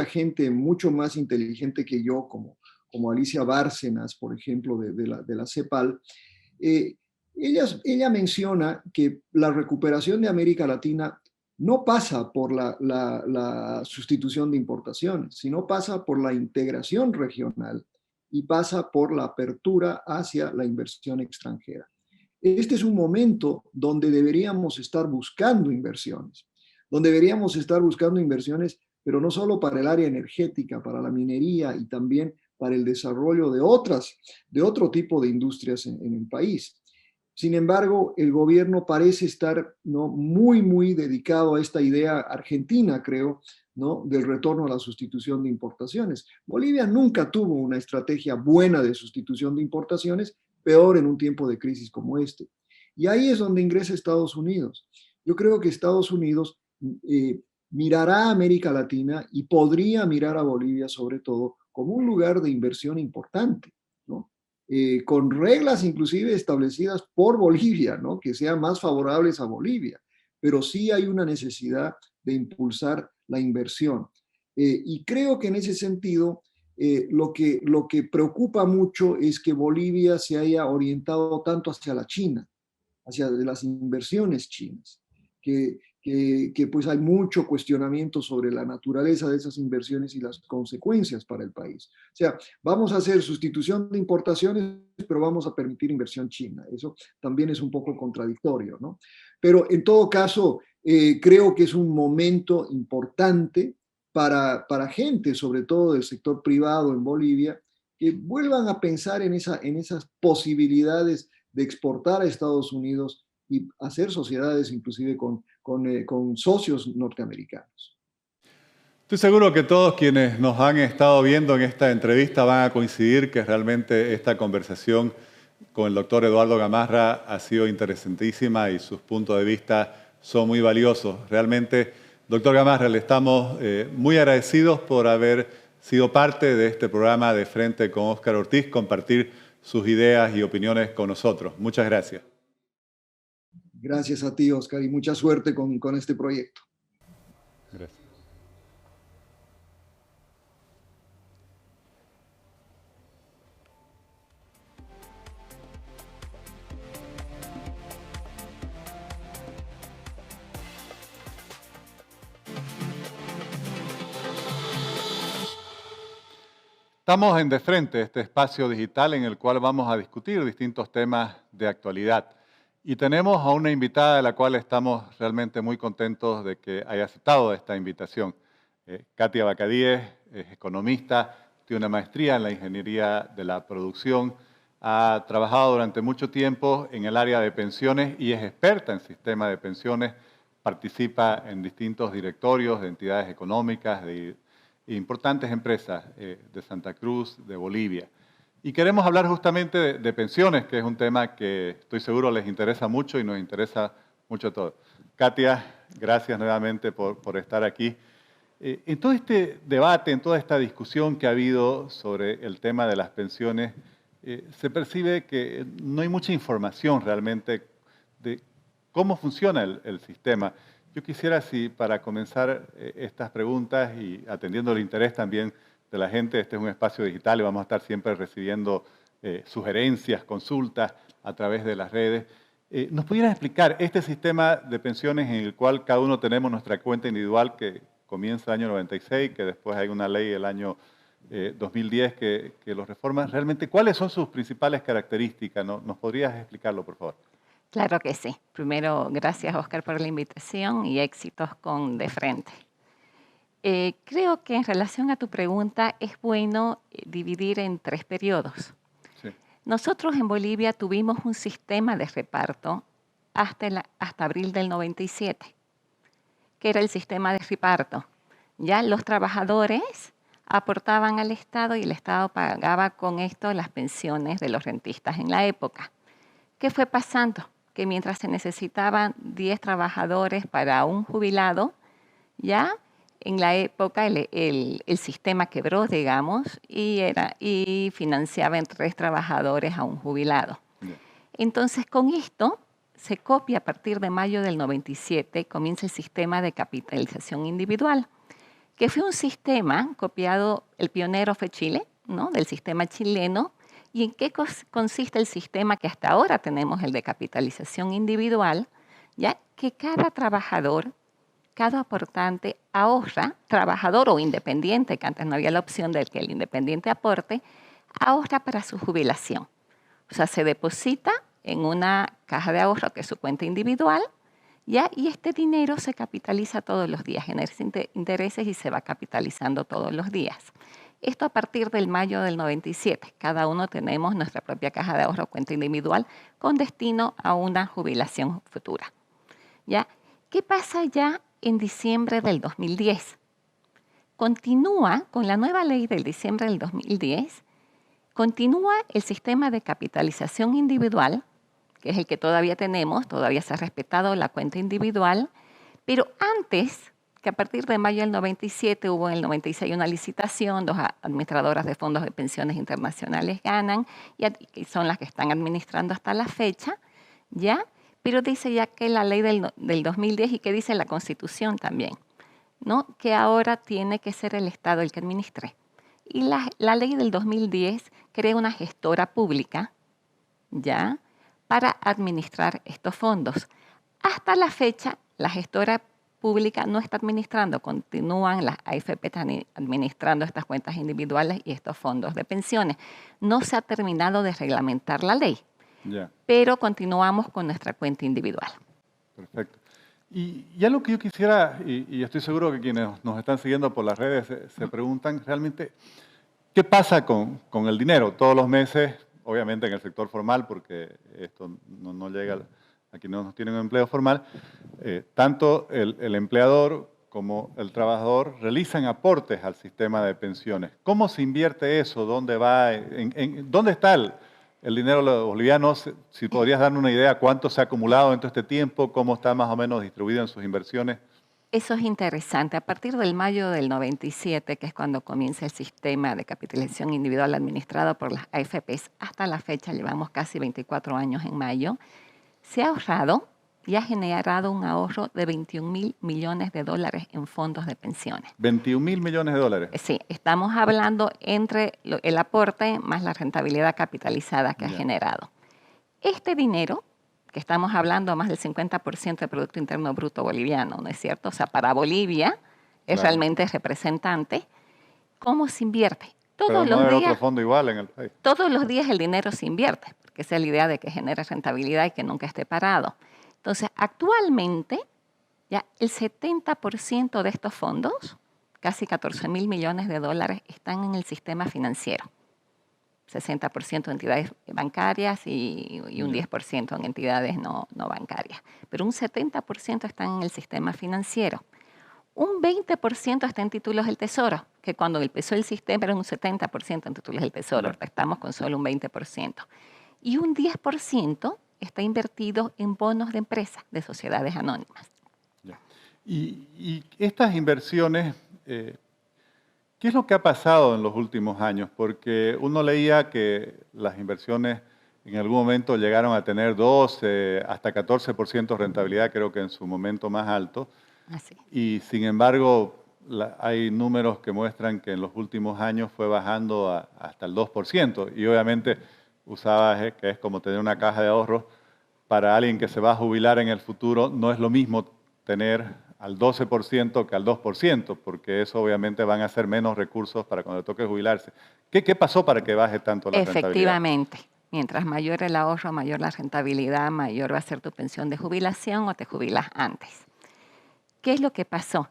gente mucho más inteligente que yo, como Alicia Bárcenas, por ejemplo, de la CEPAL, eh, ella menciona que la recuperación de América Latina no pasa por la sustitución de importaciones, sino pasa por la integración regional y pasa por la apertura hacia la inversión extranjera. Este es un momento donde deberíamos estar buscando inversiones, pero no solo para el área energética, para la minería y también para el desarrollo de otro tipo de industrias en el país. Sin embargo, el gobierno parece estar, ¿no?, muy dedicado a esta idea argentina, creo, ¿no?, del retorno a la sustitución de importaciones. Bolivia nunca tuvo una estrategia buena de sustitución de importaciones, peor en un tiempo de crisis como este. Y ahí es donde ingresa Estados Unidos. Yo creo que Estados Unidos mirará a América Latina y podría mirar a Bolivia sobre todo como un lugar de inversión importante, ¿no? Con reglas inclusive establecidas por Bolivia, ¿no?, que sean más favorables a Bolivia, pero sí hay una necesidad de impulsar la inversión. Y creo que en ese sentido, lo que preocupa mucho es que Bolivia se haya orientado tanto hacia la China, hacia las inversiones chinas, que pues hay mucho cuestionamiento sobre la naturaleza de esas inversiones y las consecuencias para el país. O sea, vamos a hacer sustitución de importaciones, pero vamos a permitir inversión china. Eso también es un poco contradictorio, ¿no? Pero en todo caso, creo que es un momento importante para gente, sobre todo del sector privado en Bolivia, que vuelvan a pensar en esas posibilidades de exportar a Estados Unidos y hacer sociedades inclusive con socios norteamericanos. Estoy seguro que todos quienes nos han estado viendo en esta entrevista van a coincidir que realmente esta conversación con el doctor Eduardo Gamarra ha sido interesantísima y sus puntos de vista son muy valiosos. Realmente, doctor Gamarra, le estamos muy agradecidos por haber sido parte de este programa de Frente con Óscar Ortiz, compartir sus ideas y opiniones con nosotros. Muchas gracias. Gracias a ti, Óscar, y mucha suerte con este proyecto. Gracias. Estamos en De Frente, este espacio digital en el cual vamos a discutir distintos temas de actualidad. Y tenemos a una invitada de la cual estamos realmente muy contentos de que haya aceptado esta invitación. Katia Bacadíes es economista, tiene una maestría en la ingeniería de la producción, ha trabajado durante mucho tiempo en el área de pensiones y es experta en sistema de pensiones, participa en distintos directorios de entidades económicas, de importantes empresas de Santa Cruz, de Bolivia. Y queremos hablar justamente de pensiones, que es un tema que estoy seguro les interesa mucho y nos interesa mucho a todos. Katia, gracias nuevamente por estar aquí. En todo este debate, en toda esta discusión que ha habido sobre el tema de las pensiones, se percibe que no hay mucha información realmente de cómo funciona el sistema. Yo quisiera, si para comenzar estas preguntas y atendiendo el interés también de la gente, este es un espacio digital y vamos a estar siempre recibiendo sugerencias, consultas a través de las redes. ¿Nos pudieras explicar este sistema de pensiones en el cual cada uno tenemos nuestra cuenta individual que comienza el año 96, que después hay una ley el año 2010 que los reforma? Realmente, ¿cuáles son sus principales características? ¿Nos podrías explicarlo, por favor? Claro que sí. Primero, gracias, Oscar, por la invitación y éxitos con De Frente. Creo que en relación a tu pregunta es bueno dividir en 3 periodos. Sí. Nosotros en Bolivia tuvimos un sistema de reparto hasta abril del 97, que era el sistema de reparto. Ya los trabajadores aportaban al Estado y el Estado pagaba con esto las pensiones de los rentistas en la época. ¿Qué fue pasando? Que mientras se necesitaban 10 trabajadores para un jubilado, ya en la época el sistema quebró, digamos, y financiaba en 3 trabajadores a un jubilado. Yeah. Entonces, con esto se copia a partir de mayo del 97, comienza el sistema de capitalización individual, que fue un sistema copiado, el pionero fue Chile, ¿no?, del sistema chileno. ¿Y en qué consiste el sistema que hasta ahora tenemos, el de capitalización individual? Ya que cada trabajador, cada aportante ahorra, trabajador o independiente, que antes no había la opción de que el independiente aporte, ahorra para su jubilación. O sea, se deposita en una caja de ahorro que es su cuenta individual, ¿ya? Y este dinero se capitaliza todos los días, genera intereses y se va capitalizando todos los días. Esto a partir del mayo del 97. Cada uno tenemos nuestra propia caja de ahorro o cuenta individual con destino a una jubilación futura. ¿Ya? ¿Qué pasa ya en diciembre del 2010? Continúa con la nueva ley del diciembre del 2010, continúa el sistema de capitalización individual, que es el que todavía tenemos, todavía se ha respetado la cuenta individual, pero antes, que a partir de mayo del 97 hubo en el 96 una licitación, 2 administradoras de fondos de pensiones internacionales ganan y son las que están administrando hasta la fecha, ¿ya? Pero dice ya que la ley del 2010 y que dice la Constitución también, ¿no?, que ahora tiene que ser el Estado el que administre. Y la ley del 2010 crea una gestora pública, ¿ya?, para administrar estos fondos. Hasta la fecha, la gestora pública no está administrando, continúan las AFP administrando estas cuentas individuales y estos fondos de pensiones. No se ha terminado de reglamentar la ley, Yeah. pero continuamos con nuestra cuenta individual. Perfecto. Y ya lo que yo quisiera, y estoy seguro que quienes nos están siguiendo por las redes se preguntan realmente, ¿qué pasa con el dinero? Todos los meses, obviamente en el sector formal, porque esto no llega a quienes no tienen un empleo formal, tanto el empleador como el trabajador realizan aportes al sistema de pensiones. ¿Cómo se invierte eso? ¿Dónde va? ¿Dónde está el dinero boliviano? Si podrías darme una idea cuánto se ha acumulado en todo este tiempo, cómo está más o menos distribuido en sus inversiones. Eso es interesante. A partir del mayo del 97, que es cuando comienza el sistema de capitalización individual administrado por las AFPs, hasta la fecha, llevamos casi 24 años en mayo, se ha ahorrado y ha generado un ahorro de $21.000 millones en fondos de pensiones. $21.000 millones. Sí, estamos hablando entre el aporte más la rentabilidad capitalizada que ha generado. Este dinero, que estamos hablando más del 50% del Producto Interno Bruto boliviano, ¿no es cierto? O sea, para Bolivia es realmente representante. ¿Cómo se invierte? Pero no hay otro fondo igual en el país. Todos los días el dinero se invierte, porque esa es la idea de que genere rentabilidad y que nunca esté parado. Entonces, actualmente, ya el 70% de estos fondos, casi $14.000 millones, están en el sistema financiero. 60% en entidades bancarias y un 10% en entidades no bancarias. Pero un 70% están en el sistema financiero. Un 20% está en títulos del Tesoro, que cuando empezó el sistema era un 70% en títulos del Tesoro, ahora estamos con solo un 20%. Y un 10% está invertido en bonos de empresas, de sociedades anónimas. Y estas inversiones, ¿qué es lo que ha pasado en los últimos años? Porque uno leía que las inversiones en algún momento llegaron a tener 12, hasta 14% de rentabilidad, creo que en su momento más alto. Así. Y sin embargo, hay números que muestran que en los últimos años fue bajando hasta el 2%. Y obviamente usabas que es como tener una caja de ahorros para alguien que se va a jubilar en el futuro no es lo mismo tener al 12% que al 2%, porque eso obviamente van a ser menos recursos para cuando le toque jubilarse. ¿Qué pasó para que baje tanto la rentabilidad? Efectivamente, mientras mayor el ahorro, mayor la rentabilidad, mayor va a ser tu pensión de jubilación o te jubilas antes. ¿Qué es lo que pasó?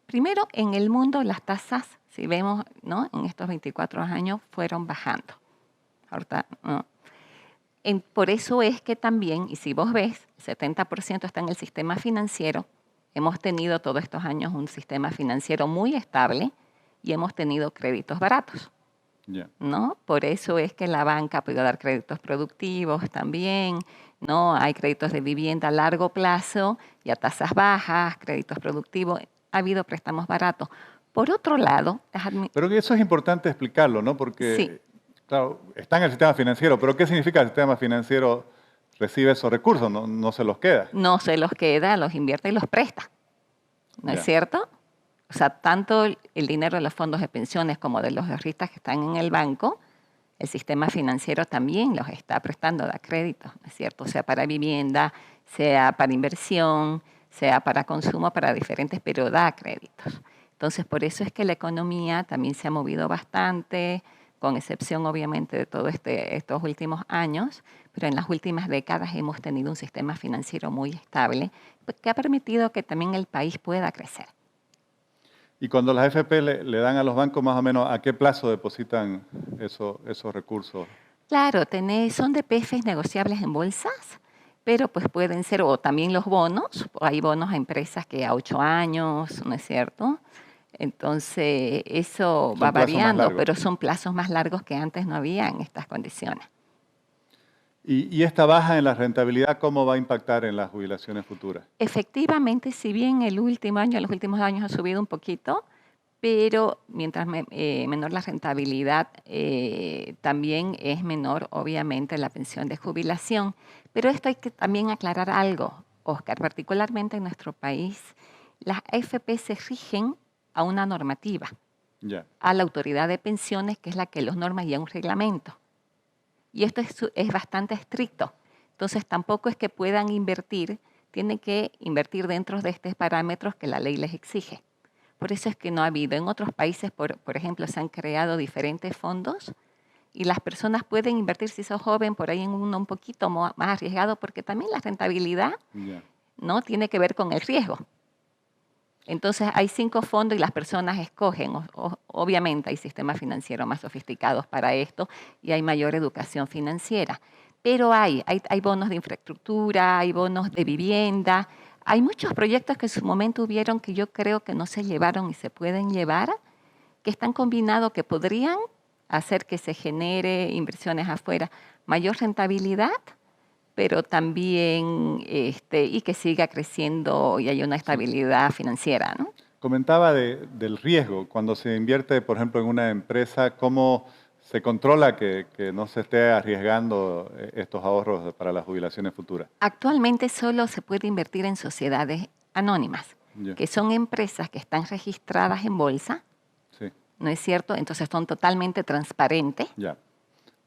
Primero, en el mundo las tasas, si vemos, ¿no?, en estos 24 años fueron bajando. Ahorita, ¿no? Por eso es que también, y si vos ves, 70% está en el sistema financiero. Hemos tenido todos estos años un sistema financiero muy estable y hemos tenido créditos baratos. Yeah. ¿No? Por eso es que la banca ha podido dar créditos productivos también, ¿no? Hay créditos de vivienda a largo plazo y a tasas bajas, créditos productivos, ha habido préstamos baratos. Por otro lado, pero eso es importante explicarlo, ¿no? Porque, sí, claro, está en el sistema financiero, pero ¿qué significa que el sistema financiero recibe esos recursos? No se los queda. no se los queda, los invierte y los presta, ¿no es Ya. cierto? O sea, tanto el dinero de los fondos de pensiones como de los ahorristas que están en el banco, el sistema financiero también los está prestando, da créditos, ¿no es cierto? Sea para vivienda, sea para inversión, sea para consumo, para diferentes, pero da créditos. Entonces, por eso es que la economía también se ha movido bastante, con excepción obviamente de todos estos últimos años, pero en las últimas décadas hemos tenido un sistema financiero muy estable que ha permitido que también el país pueda crecer. Y cuando las AFP le dan a los bancos, más o menos, ¿a qué plazo depositan esos recursos? Claro, son DPFs negociables en bolsas, pero pues pueden ser, o también los bonos, hay bonos a empresas que a 8 años, ¿no es cierto? Entonces, eso va variando, pero son plazos más largos que antes no había en estas condiciones. ¿Y esta baja en la rentabilidad cómo va a impactar en las jubilaciones futuras? Efectivamente, si bien los últimos años ha subido un poquito, pero mientras menor la rentabilidad, también es menor, obviamente, la pensión de jubilación. Pero esto hay que también aclarar algo, Oscar, particularmente en nuestro país, las AFP se rigen a una normativa, Yeah. a la autoridad de pensiones, que es la que los norma y a un reglamento. Y esto es bastante estricto. Entonces, tampoco es que puedan invertir, tienen que invertir dentro de estos parámetros que la ley les exige. Por eso es que no ha habido. En otros países, por ejemplo, se han creado diferentes fondos y las personas pueden invertir, si sos joven, por ahí en uno un poquito más arriesgado, porque también la rentabilidad, Yeah, ¿no?, tiene que ver con el riesgo. Entonces hay 5 fondos y las personas escogen. Obviamente hay sistemas financieros más sofisticados para esto y hay mayor educación financiera. Pero hay bonos de infraestructura, hay bonos de vivienda. Hay muchos proyectos que en su momento hubieron que yo creo que no se llevaron y se pueden llevar, que están combinados, que podrían hacer que se genere inversiones afuera, mayor rentabilidad, pero también y que siga creciendo y haya una estabilidad financiera, ¿no? Comentaba del riesgo. Cuando se invierte, por ejemplo, en una empresa, ¿cómo se controla que no se esté arriesgando estos ahorros para las jubilaciones futuras? Actualmente solo se puede invertir en sociedades anónimas, Yeah. que son empresas que están registradas en bolsa, Sí, ¿no es cierto? Entonces son totalmente transparentes. ya.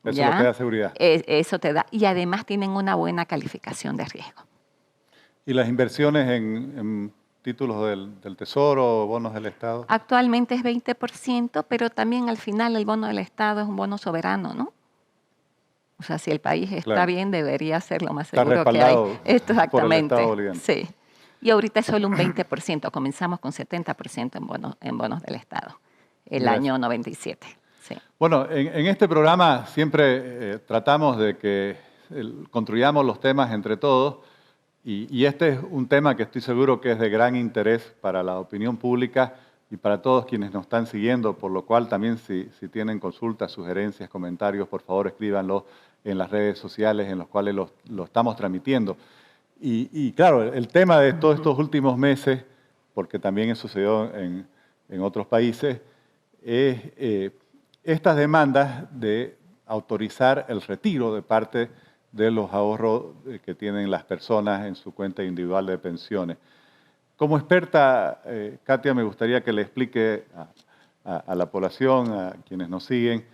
Eso ¿Ya? es lo que da seguridad. Eso te da, y además tienen una buena calificación de riesgo. ¿Y las inversiones en títulos del Tesoro, bonos del Estado? Actualmente es 20%, pero también al final el bono del Estado es un bono soberano, ¿no? O sea, si el país está Claro. bien, debería ser lo más Está seguro que hay. respaldado por el Estado boliviano. Sí. Y ahorita es solo un 20%, comenzamos con 70% en bonos del Estado, el Gracias. año 97. Sí. Bueno, en este programa siempre tratamos de que construyamos los temas entre todos y este es un tema que estoy seguro que es de gran interés para la opinión pública y para todos quienes nos están siguiendo, por lo cual también si tienen consultas, sugerencias, comentarios, por favor escríbanlo en las redes sociales en las cuales lo estamos transmitiendo. Y claro, el tema de todos estos últimos meses, porque también sucedió en otros países, es estas demandas de autorizar el retiro de parte de los ahorros que tienen las personas en su cuenta individual de pensiones. Como experta, Katia, me gustaría que le explique a la población, a quienes nos siguen,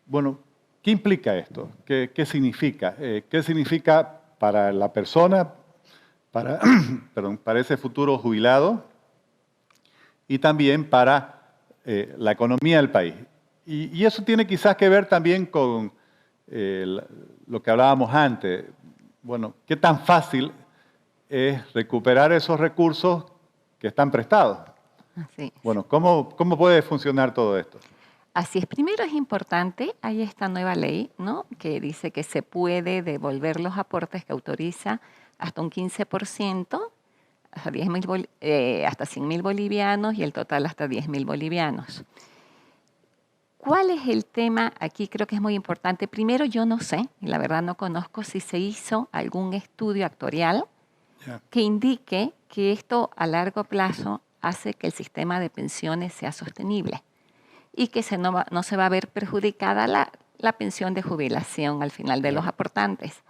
bueno, ¿qué implica esto? ¿Qué significa? ¿Qué significa para la persona, para, perdón, para ese futuro jubilado y también para la economía del país. Y eso tiene quizás que ver también con lo que hablábamos antes. Bueno, ¿qué tan fácil es recuperar esos recursos que están prestados? Así es. Bueno, ¿cómo puede funcionar todo esto? Así es. Primero es importante, hay esta nueva ley, ¿no?, que dice que se puede devolver los aportes, que autoriza hasta un 15%, hasta, hasta 100.000 bolivianos y el total hasta 10.000 bolivianos. ¿Cuál es el tema aquí? Creo que es muy importante. Primero, yo no sé, y la verdad no conozco si se hizo algún estudio actuarial que indique que esto a largo plazo hace que el sistema de pensiones sea sostenible y que no se va a ver perjudicada la pensión de jubilación al final de los aportantes.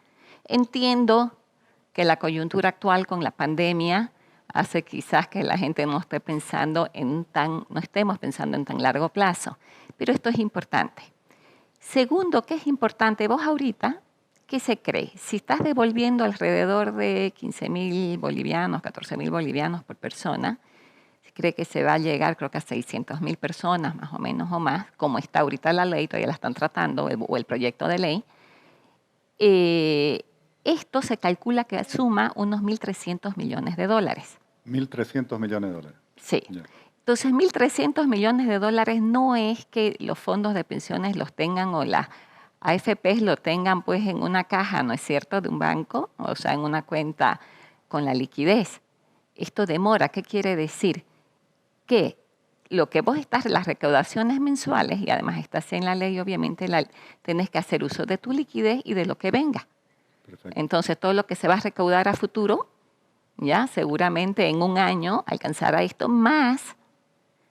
Entiendo que la coyuntura actual con la pandemia hace quizás que la gente no estemos pensando en tan largo plazo, pero esto es importante. Segundo, ¿qué es importante? Vos ahorita, ¿qué se cree? Si estás devolviendo alrededor de 15.000 bolivianos, 14.000 bolivianos por persona, se cree que se va a llegar, creo que a 600.000 personas más o menos o más, como está ahorita la ley, todavía la están tratando, o el proyecto de ley. Esto se calcula que suma unos 1.300 millones de dólares. 1.300 millones de dólares. Sí. Yeah. Entonces, 1.300 millones de dólares no es que los fondos de pensiones los tengan o las AFPs lo tengan pues en una caja, ¿no es cierto?, de un banco, o sea, en una cuenta con la liquidez. Esto demora. ¿Qué quiere decir? Que lo que vos las recaudaciones mensuales, y además está así en la ley, obviamente tenés que hacer uso de tu liquidez y de lo que venga. Perfecto. Entonces, todo lo que se va a recaudar a futuro, ya seguramente en un año alcanzará esto más,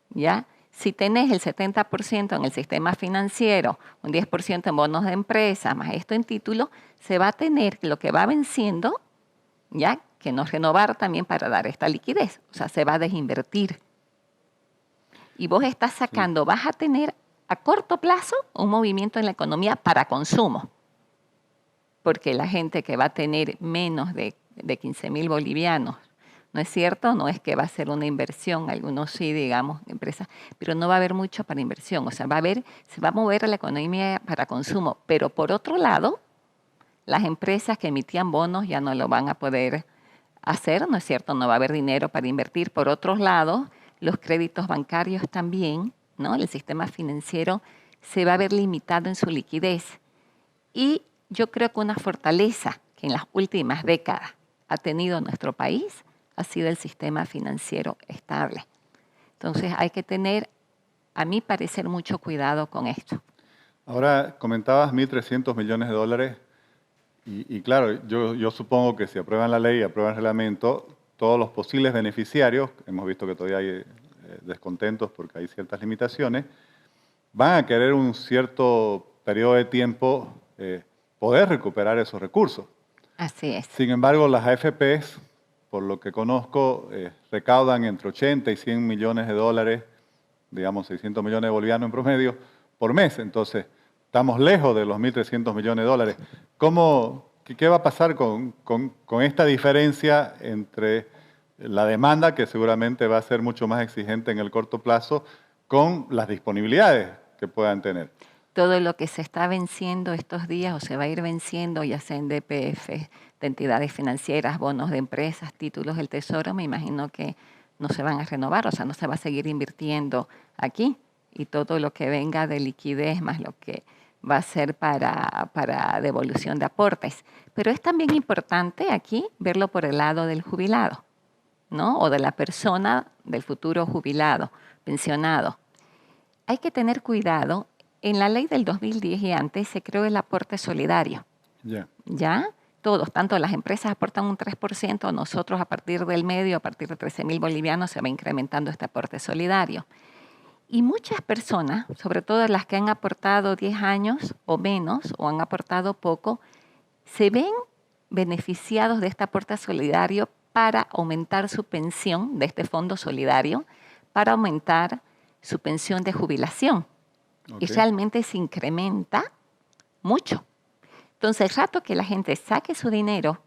ya. Si tenés el 70% en el sistema financiero, un 10% en bonos de empresa, más esto en título, se va a tener lo que va venciendo, ya, que no renovar también para dar esta liquidez. O sea, se va a desinvertir. Y vos estás sacando, vas a tener a corto plazo un movimiento en la economía para consumo. Porque la gente que va a tener menos de 15.000 bolivianos, ¿no es cierto? No es que va a ser una inversión, algunos sí, digamos, empresas, pero no va a haber mucho para inversión. O sea, se va a mover la economía para consumo. Pero por otro lado, las empresas que emitían bonos ya no lo van a poder hacer, ¿no es cierto? No va a haber dinero para invertir. Por otro lado, los créditos bancarios también, ¿no? El sistema financiero se va a ver limitado en su liquidez. Y yo creo que una fortaleza que en las últimas décadas ha tenido nuestro país ha sido el sistema financiero estable. Entonces hay que tener, a mi parecer, mucho cuidado con esto. Ahora, comentabas 1.300 millones de dólares y claro, yo supongo que si aprueban la ley y aprueban el reglamento, todos los posibles beneficiarios, hemos visto que todavía hay descontentos porque hay ciertas limitaciones, van a querer un cierto periodo de tiempo poder recuperar esos recursos. Así es. Sin embargo, las AFPs, por lo que conozco, recaudan entre 80 y 100 millones de dólares, digamos 600 millones de bolivianos en promedio, por mes. Entonces, estamos lejos de los 1.300 millones de dólares. ¿Qué va a pasar con esta diferencia entre la demanda, que seguramente va a ser mucho más exigente en el corto plazo, con las disponibilidades que puedan tener? Todo lo que se está venciendo estos días o se va a ir venciendo, ya sea en DPF, de entidades financieras, bonos de empresas, títulos del Tesoro, me imagino que no se van a renovar, o sea, no se va a seguir invirtiendo aquí. Y todo lo que venga de liquidez más lo que va a ser para devolución de aportes. Pero es también importante aquí verlo por el lado del jubilado, ¿no? O de la persona del futuro jubilado, pensionado. Hay que tener cuidado. En la ley del 2010 y antes se creó el aporte solidario. ¿Ya? Todos, tanto las empresas aportan un 3%, nosotros a partir del medio, a partir de 13.000 bolivianos, se va incrementando este aporte solidario. Y muchas personas, sobre todo las que han aportado 10 años o menos, o han aportado poco, se ven beneficiados de este aporte solidario para aumentar su pensión, de este fondo solidario, para aumentar su pensión de jubilación. Okay. Y realmente se incrementa mucho. Entonces, el rato que la gente saque su dinero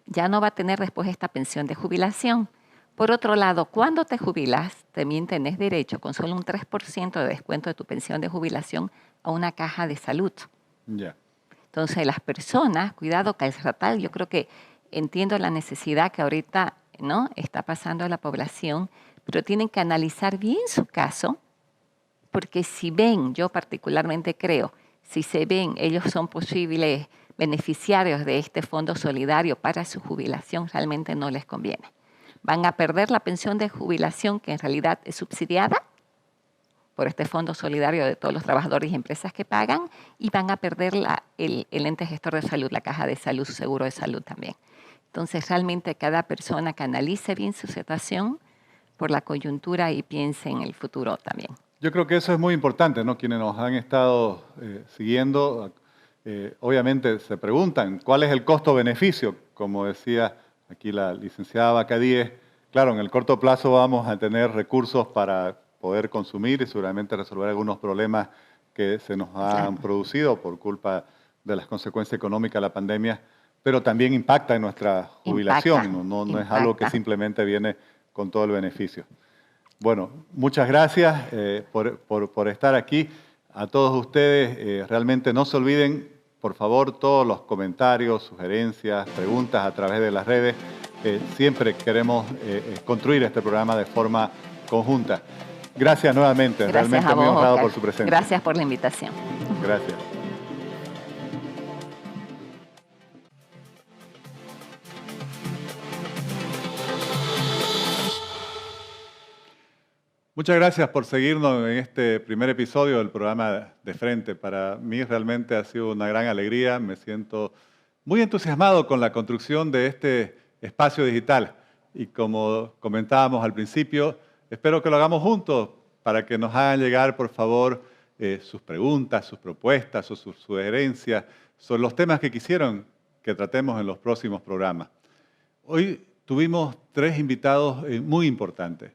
ya no va a tener después esta pensión de jubilación. Por otro lado, cuando te jubilas, también tenés derecho, con solo un 3% de descuento de tu pensión de jubilación, a una caja de salud. Ya. Entonces, las personas, cuidado, Calzatal, yo creo que entiendo la necesidad que ahorita, ¿no?, está pasando a la población, pero tienen que analizar bien su caso, porque si ven, yo particularmente creo, si se ven, ellos son posibles beneficiarios de este fondo solidario para su jubilación, realmente no les conviene. Van a perder la pensión de jubilación, que en realidad es subsidiada por este fondo solidario de todos los trabajadores y empresas que pagan, y van a perder el ente gestor de salud, la caja de salud, su seguro de salud también. Entonces, realmente cada persona que analice bien su situación por la coyuntura y piense en el futuro también. Yo creo que eso es muy importante, ¿no? Quienes nos han estado siguiendo, obviamente se preguntan cuál es el costo-beneficio, como decía aquí la licenciada Bacadíez. Claro, en el corto plazo vamos a tener recursos para poder consumir y seguramente resolver algunos problemas que se nos han producido por culpa de las consecuencias económicas de la pandemia, pero también impacta en nuestra jubilación, no es algo que simplemente viene con todo el beneficio. Bueno, muchas gracias por estar aquí. A todos ustedes, realmente no se olviden, por favor, todos los comentarios, sugerencias, preguntas a través de las redes. Siempre queremos construir este programa de forma conjunta. Gracias nuevamente, gracias realmente muy honrado por su presencia. Gracias por la invitación. Gracias. Muchas gracias por seguirnos en este primer episodio del programa De Frente. Para mí realmente ha sido una gran alegría. Me siento muy entusiasmado con la construcción de este espacio digital. Y como comentábamos al principio, espero que lo hagamos juntos para que nos hagan llegar, por favor, sus preguntas, sus propuestas o sus sugerencias sobre los temas que quisieron que tratemos en los próximos programas. Hoy tuvimos 3 invitados muy importantes.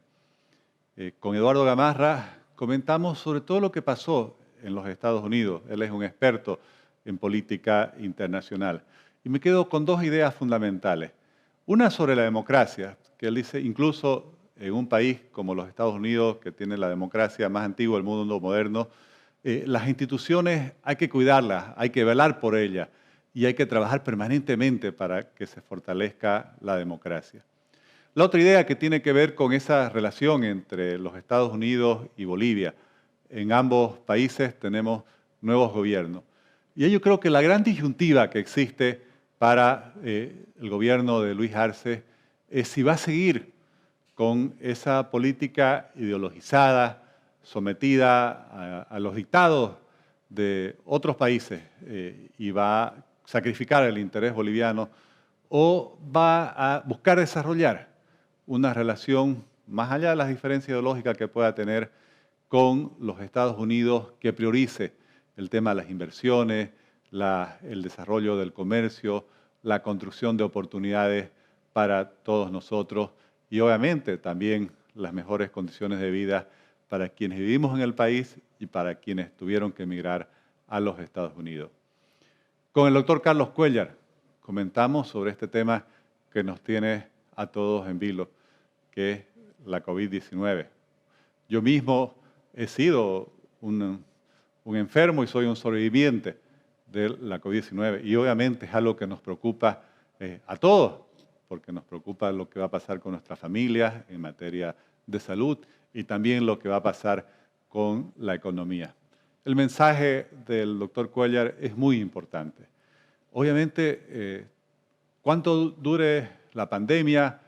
Con Eduardo Gamarra comentamos sobre todo lo que pasó en los Estados Unidos. Él es un experto en política internacional. Y me quedo con 2 ideas fundamentales. Una sobre la democracia, que él dice, incluso en un país como los Estados Unidos, que tiene la democracia más antigua del mundo moderno, las instituciones hay que cuidarlas, hay que velar por ellas y hay que trabajar permanentemente para que se fortalezca la democracia. La otra idea que tiene que ver con esa relación entre los Estados Unidos y Bolivia. En ambos países tenemos nuevos gobiernos. Y yo creo que la gran disyuntiva que existe para el gobierno de Luis Arce es si va a seguir con esa política ideologizada, sometida a los dictados de otros países y va a sacrificar el interés boliviano, o va a buscar desarrollar una relación más allá de las diferencias ideológicas que pueda tener con los Estados Unidos, que priorice el tema de las inversiones, el desarrollo del comercio, la construcción de oportunidades para todos nosotros y obviamente también las mejores condiciones de vida para quienes vivimos en el país y para quienes tuvieron que emigrar a los Estados Unidos. Con el doctor Carlos Cuéllar comentamos sobre este tema que nos tiene a todos en vilo, que es la COVID-19. Yo mismo he sido un enfermo y soy un sobreviviente de la COVID-19 y obviamente es algo que nos preocupa a todos, porque nos preocupa lo que va a pasar con nuestras familias en materia de salud y también lo que va a pasar con la economía. El mensaje del doctor Cuéllar es muy importante. Obviamente, cuánto dure la pandemia,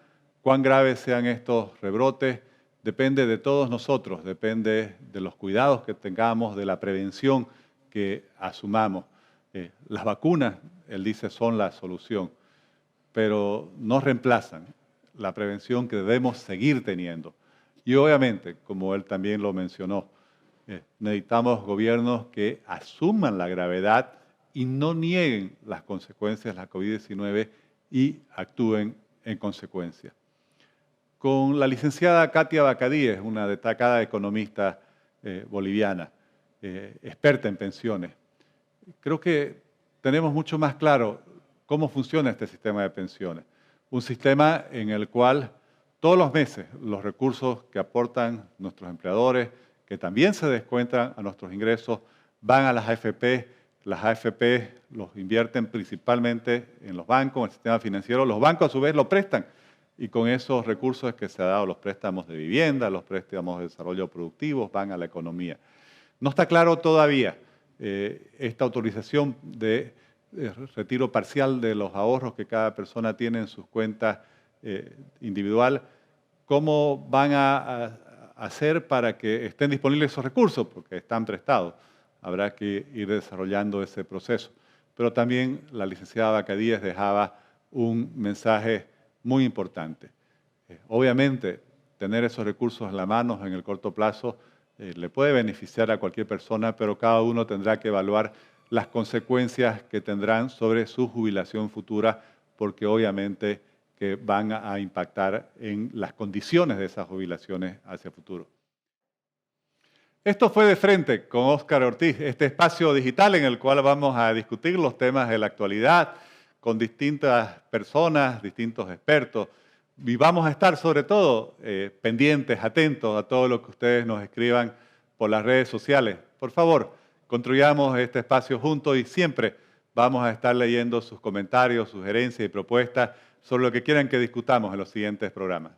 cuán graves sean estos rebrotes, depende de todos nosotros, depende de los cuidados que tengamos, de la prevención que asumamos. Las vacunas, él dice, son la solución, pero no reemplazan la prevención que debemos seguir teniendo. Y obviamente, como él también lo mencionó, necesitamos gobiernos que asuman la gravedad y no nieguen las consecuencias de la COVID-19 y actúen en consecuencia. Con la licenciada Katia Bacadíez, una destacada economista boliviana, experta en pensiones, creo que tenemos mucho más claro cómo funciona este sistema de pensiones. un sistema en el cual todos los meses los recursos que aportan nuestros empleadores, que también se descuentan a nuestros ingresos, van a las AFP. Las AFP los invierten principalmente en los bancos, en el sistema financiero. Los bancos a su vez lo prestan y con esos recursos es que se han dado los préstamos de vivienda, los préstamos de desarrollo productivo, van a la economía. No está claro todavía esta autorización de retiro parcial de los ahorros que cada persona tiene en sus cuentas individual. ¿Cómo van a hacer para que estén disponibles esos recursos? Porque están prestados. Habrá que ir desarrollando ese proceso. Pero también la licenciada Vaca Díaz dejaba un mensaje muy importante. Obviamente, tener esos recursos en la mano en el corto plazo le puede beneficiar a cualquier persona, pero cada uno tendrá que evaluar las consecuencias que tendrán sobre su jubilación futura, porque obviamente que van a impactar en las condiciones de esas jubilaciones hacia el futuro. Esto fue De Frente con Óscar Ortiz, este espacio digital en el cual vamos a discutir los temas de la actualidad con distintas personas, distintos expertos. Y vamos a estar sobre todo pendientes, atentos a todo lo que ustedes nos escriban por las redes sociales. Por favor, construyamos este espacio juntos y siempre vamos a estar leyendo sus comentarios, sugerencias y propuestas sobre lo que quieran que discutamos en los siguientes programas.